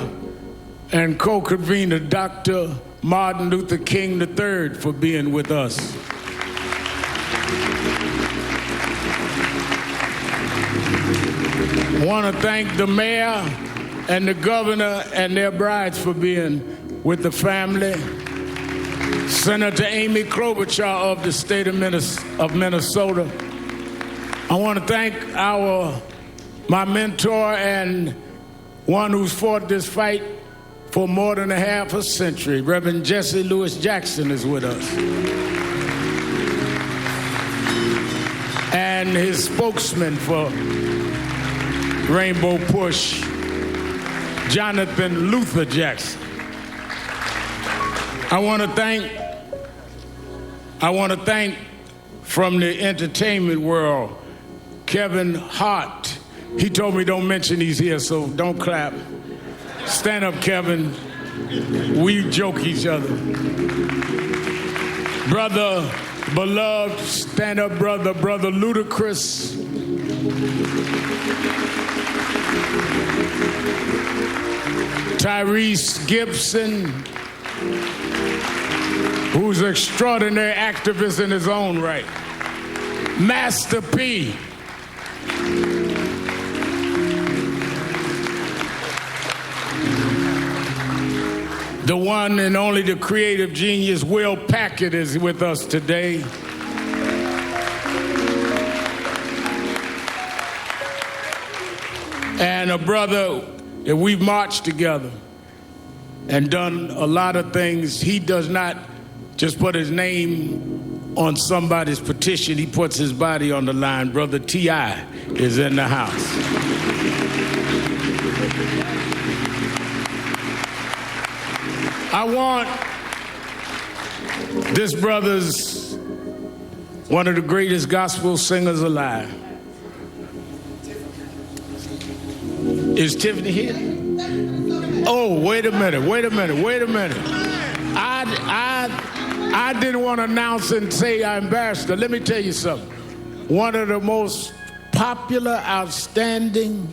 and co-convener, Dr. Martin Luther King III, for being with us. I want to thank the mayor and the governor and their brides for being with the family. Senator Amy Klobuchar of the state of Minnesota. I want to thank my mentor and one who's fought this fight for more than a half a century. Reverend Jesse Lewis Jackson is with us. And his spokesman for Rainbow Push, Jonathan Luther Jackson. I want to thank from the entertainment world, Kevin Hart. He told me don't mention he's here, so don't clap. Stand up, Kevin. We joke each other. Brother, beloved, stand up, brother Ludacris. Tyrese Gibson, who's an extraordinary activist in his own right. Master P. The one and only, the creative genius, Will Packard, is with us today. And a brother that we've marched together and done a lot of things. He does not just put his name on somebody's petition, he puts his body on the line. Brother T.I. is in the house. I want this brother's one of the greatest gospel singers alive. Is Tiffany here? Oh, wait a minute. I didn't want to announce and say I embarrassed her. Let me tell you something. One of the most popular, outstanding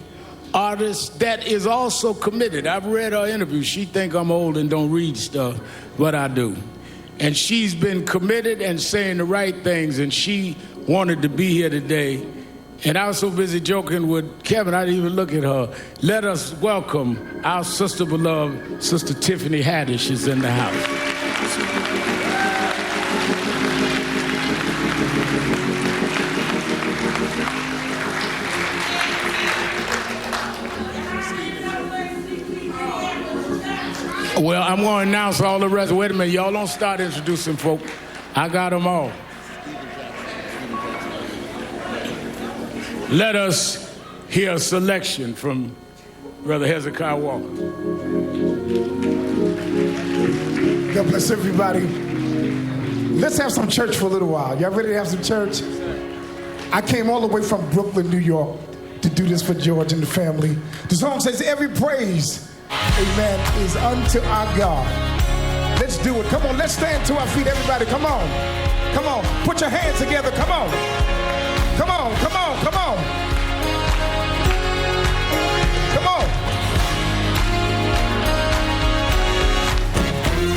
artist that is also committed. I've read her interview. She think I'm old and don't read stuff, but I do. And she's been committed and saying the right things, and she wanted to be here today. And I was so busy joking with Kevin, I didn't even look at her. Let us welcome our sister beloved, Sister Tiffany Haddish is in the house. Well, I'm going to announce all the rest. Wait a minute, y'all don't start introducing folk. I got them all. Let us hear a selection from Brother Hezekiah Walker. God bless everybody. Let's have some church for a little while. Y'all ready to have some church? I came all the way from Brooklyn, New York to do this for George and the family. The song says, every praise, amen, is unto our God. Let's do it. Come on, let's stand to our feet, everybody. Come on. Come on. Put your hands together. Come on. Come on, come on, come on. Come on.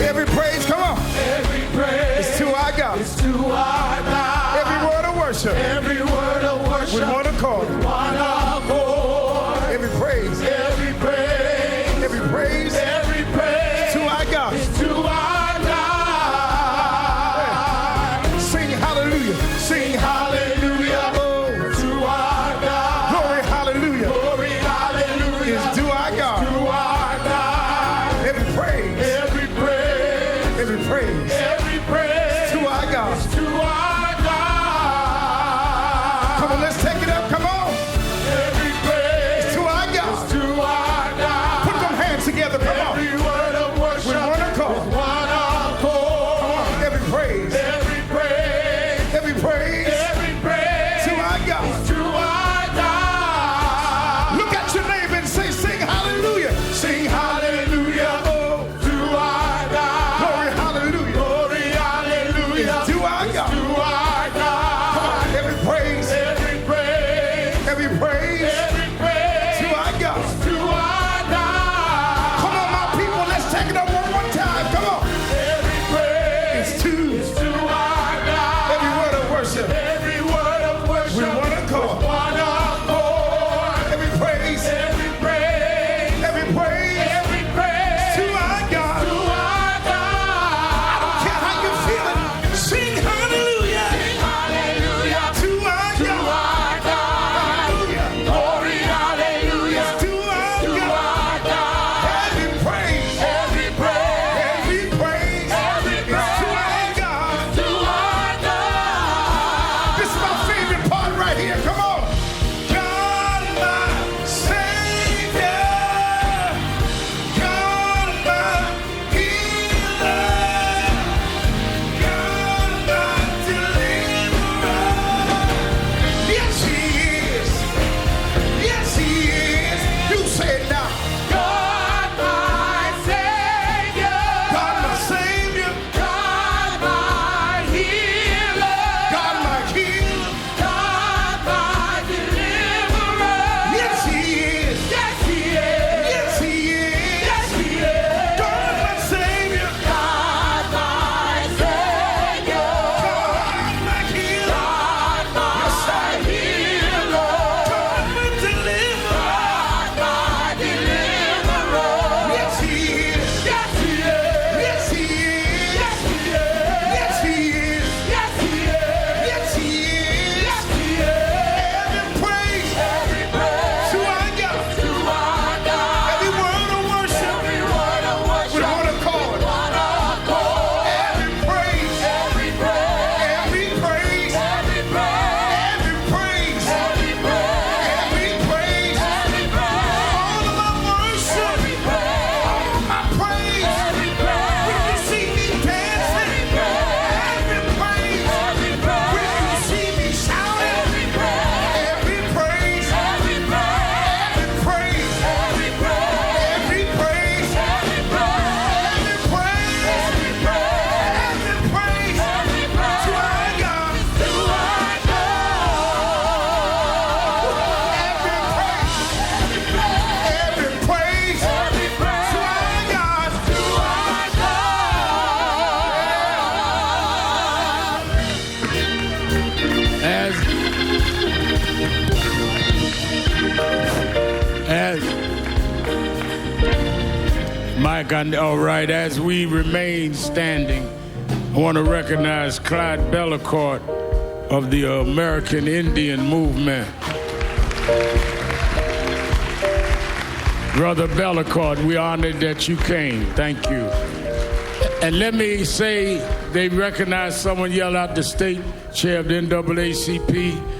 Every praise, come on. Every praise is to our God. Is to our God. Every word of worship. Every word of worship. With one accord. With one accord. Every praise. Every praise. Every praise. Every praise. To our God. Is to our God. Sing hallelujah. Sing hallelujah. Oh. To our God. Glory hallelujah. Glory hallelujah. Is to our God. To our God. Every praise. Every praise. Every praise. Every praise. To our God. Is to our God. Come on, let's take it up. Come on. Every praise. It's to our God. Is to our God. Put them hands together. Come on. Every word of worship. With one accord. With one accord. Come on. Every praise. Every praise. Every praise. Every praise. To our God. Is to our God. Look at your neighbor and say, sing hallelujah. Sing hallelujah. Oh. To our God. Glory hallelujah. Glory hallelujah. It's to our God. To our God. Come on. Every praise. Every praise. Every praise. Every praise. To our God. To our God. Come on, my people. Let's take it up one more time. Come on. Every praise. It's to our God. every word of worship. Every word of worship. With one accord. With one accord. Every praise. Every praise. Every praise. Every praise. To our God. To our God. I don't care how you're feeling. Sing hallelujah. Sing hallelujah. To our To God. our God. Hallelujah. Glory hallelujah. To our To God. our God. Every praise. Every praise. Every praise. Every Is to our God. To our God. This is my favorite part right here. Come on. God, my Savior. God, my healer. God, my deliverer. Yes, He is. Yes, He is. You say it now. God, my Savior. God, my Savior. God, my healer. God, my healer. God, my deliverer. Yes, He is. Yes, He is. Yes, He is. Yes, He is. God, my Savior. God, my Savior. God, my healer. God, my healer. God, my deliverer. God, my deliverer. Yes, He is. Yes, He is. Yes, He is. Yes, He is. Yes, He is. Yes, He is. Yes, He is. Yes, He is. Every praise Every praise. to our God. To our God. Every word of worship Every word of worship. with one accord. One accord. Every praise. Every praise. Every praise. Every praise. Every praise. Every praise. Every praise. Every praise. All of my worship. Every praise. All of my praise. Every praise. When you see me dancing. Every praise. Every praise. When you see me shouting. Every praise. Every praise. Every praise. Every praise. Every praise. Every praise. Every praise. Every praise. Every praise. Every praise. Every praise. To our God. To our Every praise. Every praise. To our God. To our Mike, all right, as we remain standing, I want to recognize Clyde Bellecourt of the American Indian Movement. Brother Bellecourt, we honored that you came. Thank you. And let me say, they recognized someone yelled out the state chair of the NAACP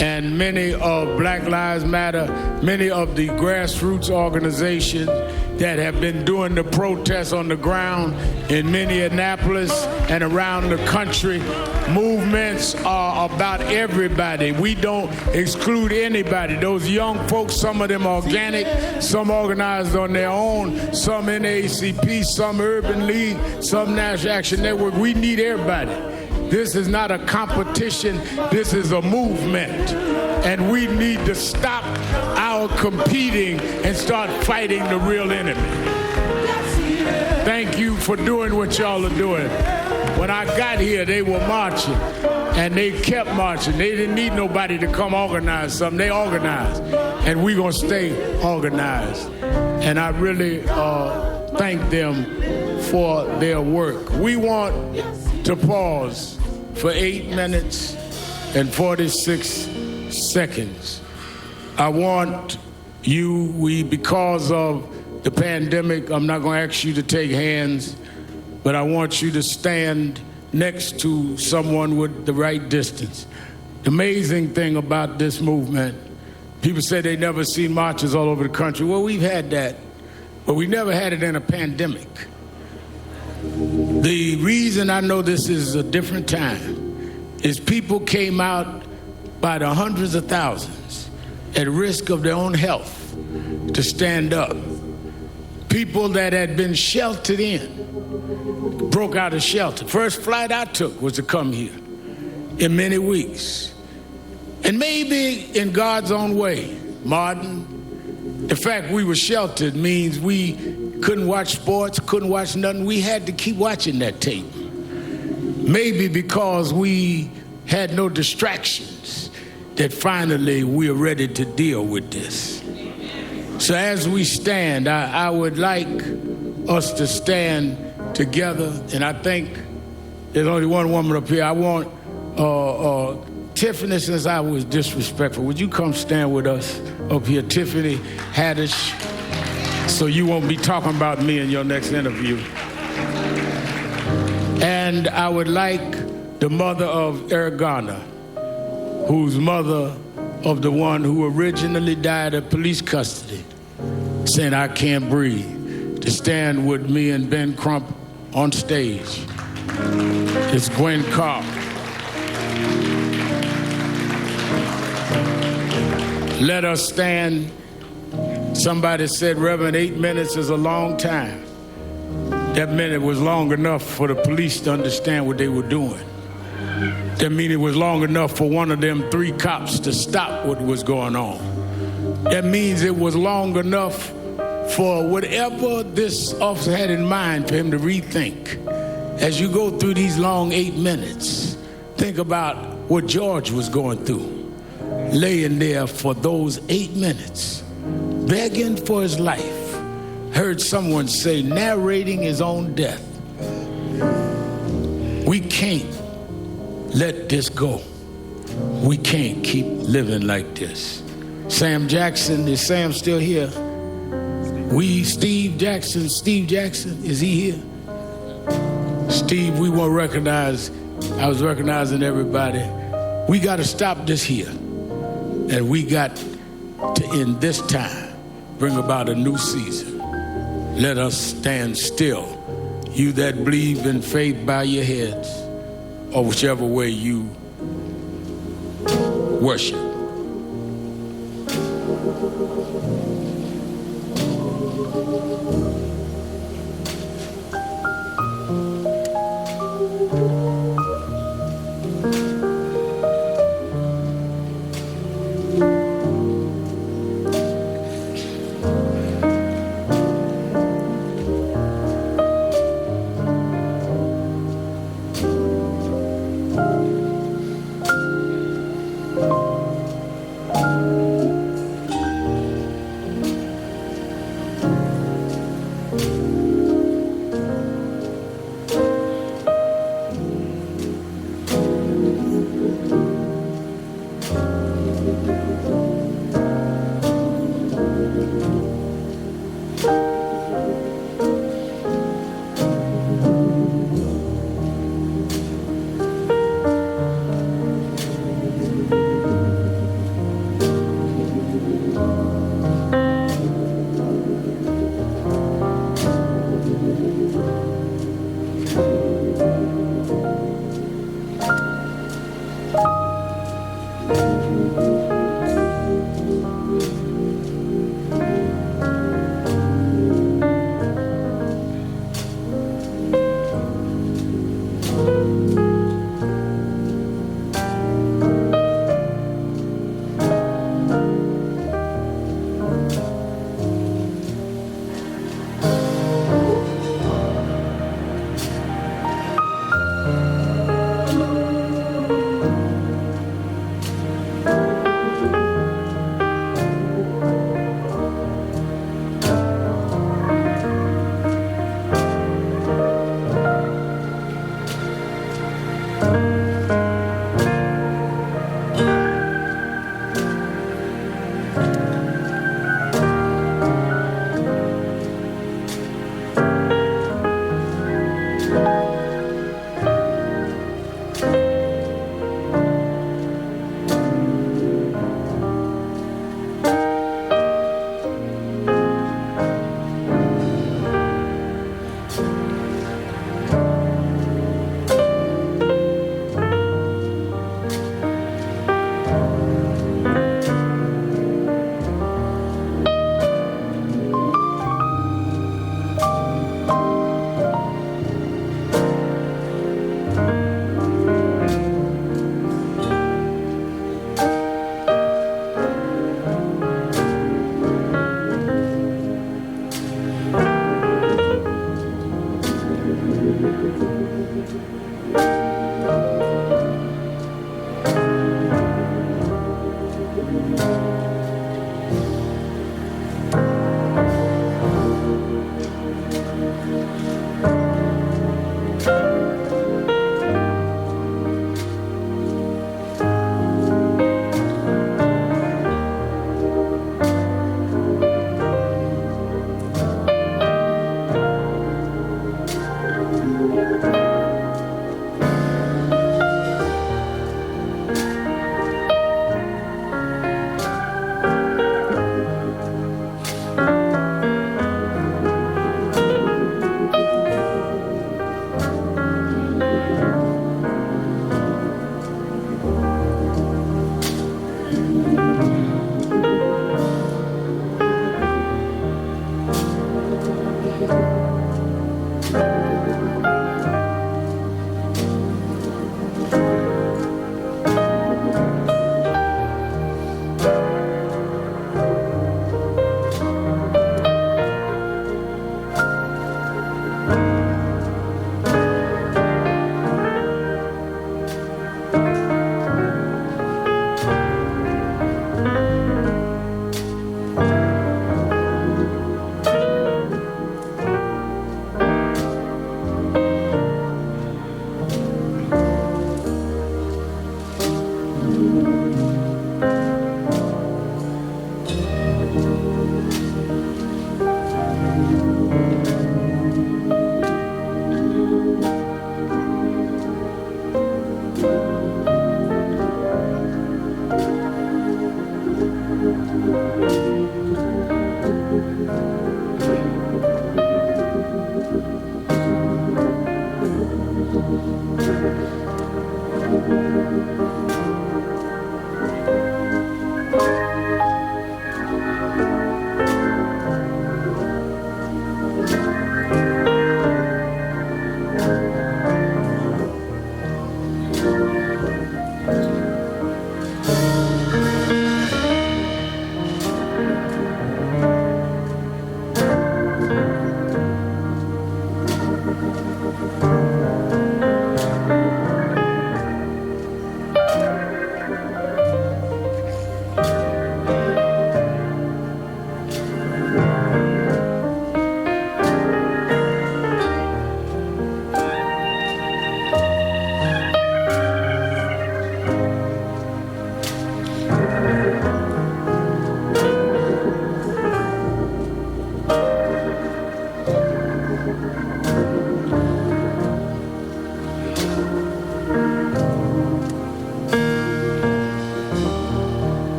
and many of Black Lives Matter, many of the grassroots organizations that have been doing the protests on the ground in Minneapolis and around the country. Movements are about everybody. We don't exclude anybody. Those young folks, some of them organic, some organized on their own, some NAACP, some Urban League, some National Action Network. We need everybody. This is not a competition, this is a movement. And we need to stop our competing and start fighting the real enemy. Thank you for doing what y'all are doing. When I got here, they were marching, and they kept marching. They didn't need nobody to come organize something. They organized, and we're going to stay organized. And I really thank them for their work. We want to pause for 8 minutes and 46 seconds. I want you, because of the pandemic, I'm not going to ask you to take hands, but I want you to stand next to someone with the right distance. The amazing thing about this movement, people say they never seen marches all over the country. Well, we've had that, but we never had it in a pandemic. The reason I know this is a different time is people came out by the hundreds of thousands at risk of their own health to stand up. People that had been sheltered in broke out of shelter. First flight I took was to come here in many weeks. And maybe in God's own way, Martin, the fact we were sheltered means we couldn't watch sports, couldn't watch nothing. We had to keep watching that tape. Maybe because we had no distractions, that finally we are ready to deal with this. So as we stand, I would like us to stand together, and I think there's only one woman up here. I want Tiffany, since I was disrespectful, would you come stand with us up here? Tiffany Haddish, so you won't be talking about me in your next interview. And I would like the mother of Eric Garner, who's mother of the one who originally died of police custody, saying, "I can't breathe," to stand with me and Ben Crump on stage. It's Gwen Carr. Let us stand. Somebody said, Reverend, 8 minutes is a long time. That minute was long enough for the police to understand what they were doing. That means it was long enough for one of them 3 cops to stop what was going on. That means it was long enough for whatever this officer had in mind for him to rethink. As you go through these long 8 minutes, think about what George was going through, laying there for those 8 minutes, begging for his life. Heard someone say, narrating his own death. We can't let this go. We can't keep living like this. Sam Jackson, is Sam still here? Steve Jackson, is he here? Steve, we won't recognize, I was recognizing everybody. We got to stop this here. And we got to, in this time, bring about a new season. Let us stand still. You that believe in faith, bow your heads, or whichever way you worship.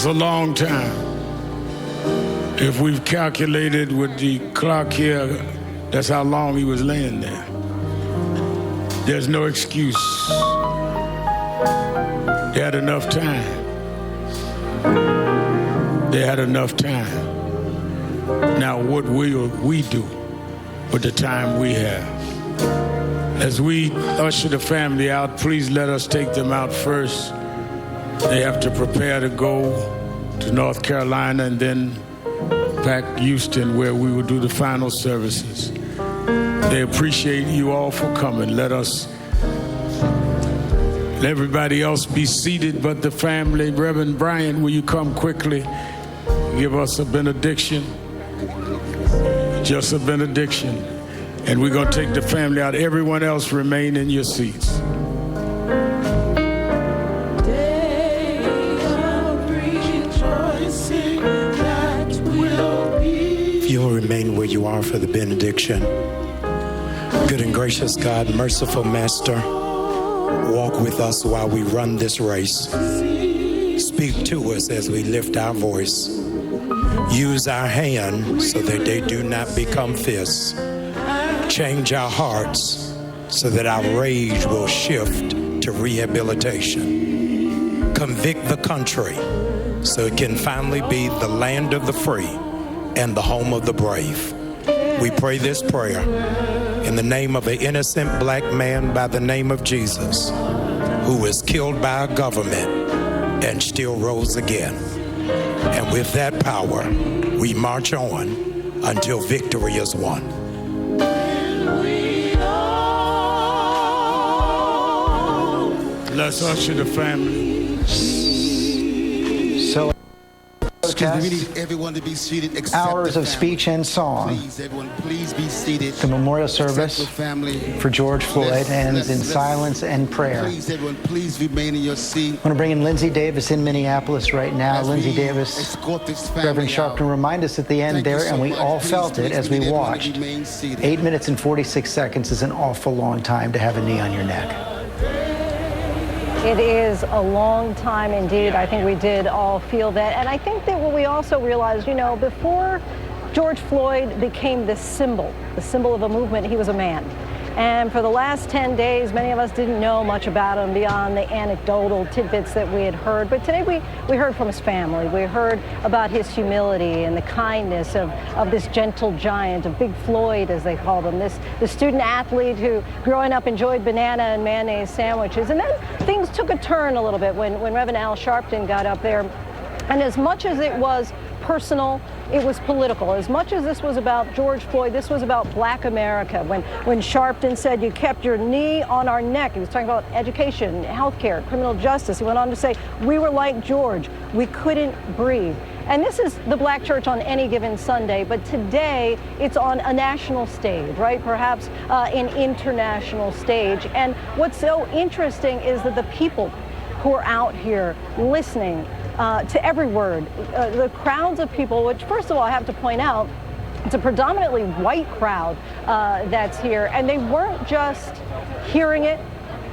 That's a long time. If we've calculated with the clock here, that's how long he was laying there. There's no excuse. They had enough time. They had enough time. Now what will we do with the time we have? As we usher the family out, please let us take them out first. They have to prepare to go to North Carolina and then back Houston, where we will do the final services. They appreciate you all for coming. Let everybody else be seated but the family. Reverend Brian, will you come quickly? Give us a benediction. Just a benediction. And we're going to take the family out. Everyone else remain in your seats. If you'll remain where you are for the benediction. Good and gracious God, merciful Master, walk with us while we run this race. Speak to us as we lift our voice. Use our hands so that they do not become fists. Change our hearts so that our rage will shift to rehabilitation. Convict the country so it can finally be the land of the free and the home of the brave. We pray this prayer in the name of an innocent black man by the name of Jesus, who was killed by a government and still rose again. And with that power, we march on until victory is won. Let's usher the family. So, we need everyone to be seated except hours the of family. speech and song. Please, everyone, please be seated. The memorial Except service the family. for George Floyd ends in Let's- silence and prayer. Please, everyone, please remain in your seat. I want to bring in Lindsay Davis in Minneapolis right now. As Lindsay we Davis, escort this family Reverend Sharpton, remind us at the end Thank you there, so and we much. all Please, felt it please, as we we need everyone to watched. remain seated. 8 minutes and 46 seconds is an awful long time to have a knee on your neck. It is a long time indeed. I think we did all feel that. And I think that what we also realized, you know, before George Floyd became the symbol of a movement, he was a man. And for the last 10 days, many of us didn't know much about him beyond the anecdotal tidbits that we had heard. But today we heard from his family. We heard about his humility and the kindness of this gentle giant, of Big Floyd, as they called him, the student athlete who growing up enjoyed banana and mayonnaise sandwiches. And then things took a turn a little bit when Reverend Al Sharpton got up there. And as much as it was personal, it was political. As much as this was about George Floyd, this was about Black America. When Sharpton said, "You kept your knee on our neck," he was talking about education, healthcare, criminal justice. He went on to say, "We were like George. We couldn't breathe." And this is the Black church on any given Sunday, but today it's on a national stage, right? Perhaps an international stage. And what's so interesting is that the people who are out here listening to every word, the crowds of people, which first of all I have to point out, it's a predominantly white crowd that's here, and they weren't just hearing it,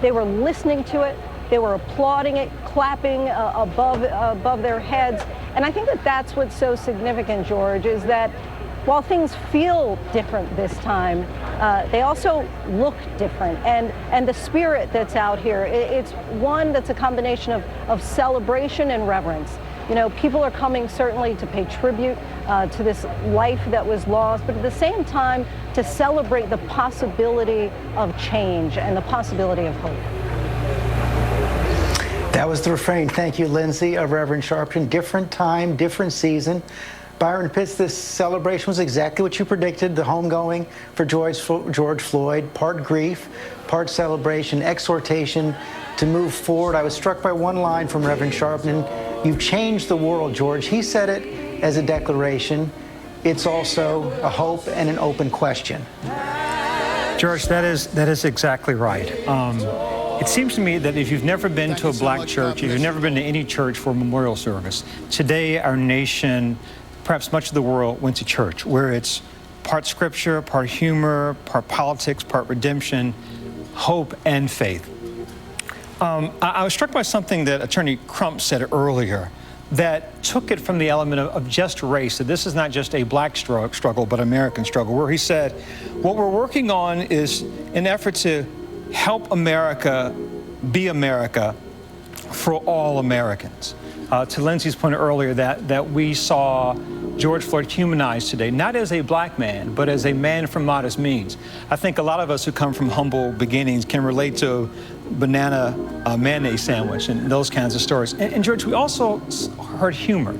they were listening to it, they were applauding it, clapping above their heads. And I think that that's what's so significant, George, is that while things feel different this time, they also look different. And the spirit that's out here, it's one that's a combination of celebration and reverence. You know, people are coming certainly to pay tribute to this life that was lost, but at the same time to celebrate the possibility of change and the possibility of hope. That was the refrain. Thank you, Lindsay, of Reverend Sharpton. Different time, different season. Byron Pitts, this celebration was exactly what you predicted, the homegoing for George Floyd, part grief, part celebration, exhortation to move forward. I was struck by one line from Reverend Sharpton. You've changed the world, George. He said it as a declaration. It's also a hope and an open question. George, that is exactly right. It seems to me that if you've never been to a Black church, if you've never been to any church for a memorial service, today our nation, perhaps much of the world, went to church, where it's part scripture, part humor, part politics, part redemption, hope, and faith. I was struck by something that Attorney Crump said earlier, that took it from the element of just race, that this is not just a black struggle, but American struggle, where he said, what we're working on is an effort to help America be America for all Americans. To Lindsay's point earlier that we saw George Floyd humanized today, not as a black man, but as a man from modest means. I think a lot of us who come from humble beginnings can relate to banana mayonnaise sandwich and those kinds of stories. And George, we also heard humor.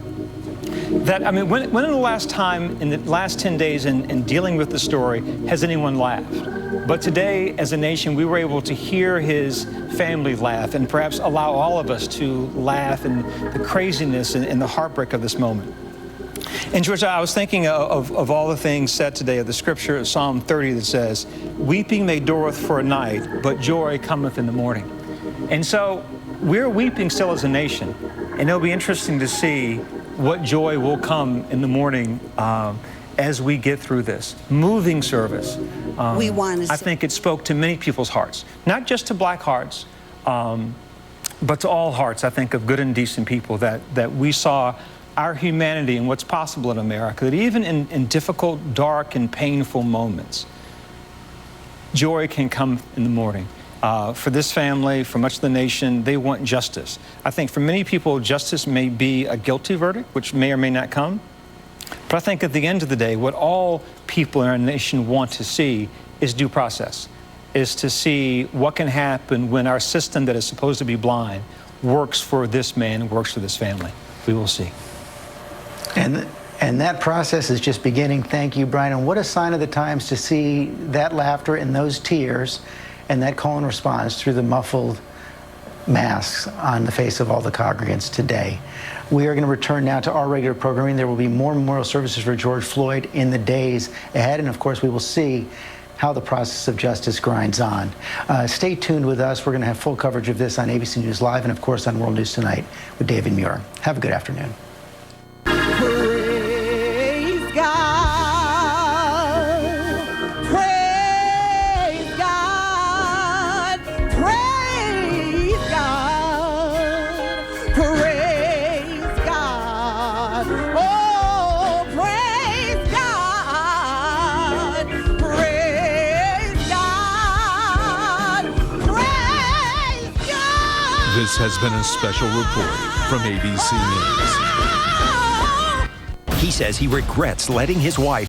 That, I mean, when in the last time, in the last 10 days in dealing with the story, has anyone laughed? But today, as a nation, we were able to hear his family laugh and perhaps allow all of us to laugh in the craziness and the heartbreak of this moment. And George, I was thinking of all the things said today of the scripture, Psalm 30, that says, weeping may dureth for a night, but joy cometh in the morning. And so we're weeping still as a nation, and it'll be interesting to see what joy will come in the morning as we get through this. Moving service. I think it spoke to many people's hearts, not just to black hearts, but to all hearts, I think, of good and decent people, that we saw our humanity and what's possible in America, that even in difficult, dark, and painful moments, joy can come in the morning. For this family, for much of the nation, they want justice. I think for many people, justice may be a guilty verdict, which may or may not come. But I think at the end of the day, what all people in our nation want to see is due process, is to see what can happen when our system that is supposed to be blind works for this man, works for this family. We will see. And that process is just beginning. Thank you, Brian. And what a sign of the times to see that laughter and those tears and that call and response through the muffled masks on the face of all the congregants today. We are going to return now to our regular programming. There will be more memorial services for George Floyd in the days ahead. And of course, we will see how the process of justice grinds on. Stay tuned with us. We're going to have full coverage of this on ABC News Live and, of course, on World News Tonight with David Muir. Have a good afternoon. Praise God. Praise God. Praise God. Praise God. Oh, praise God. Praise God. Praise God. This has been a special report from ABC News. He says he regrets letting his wife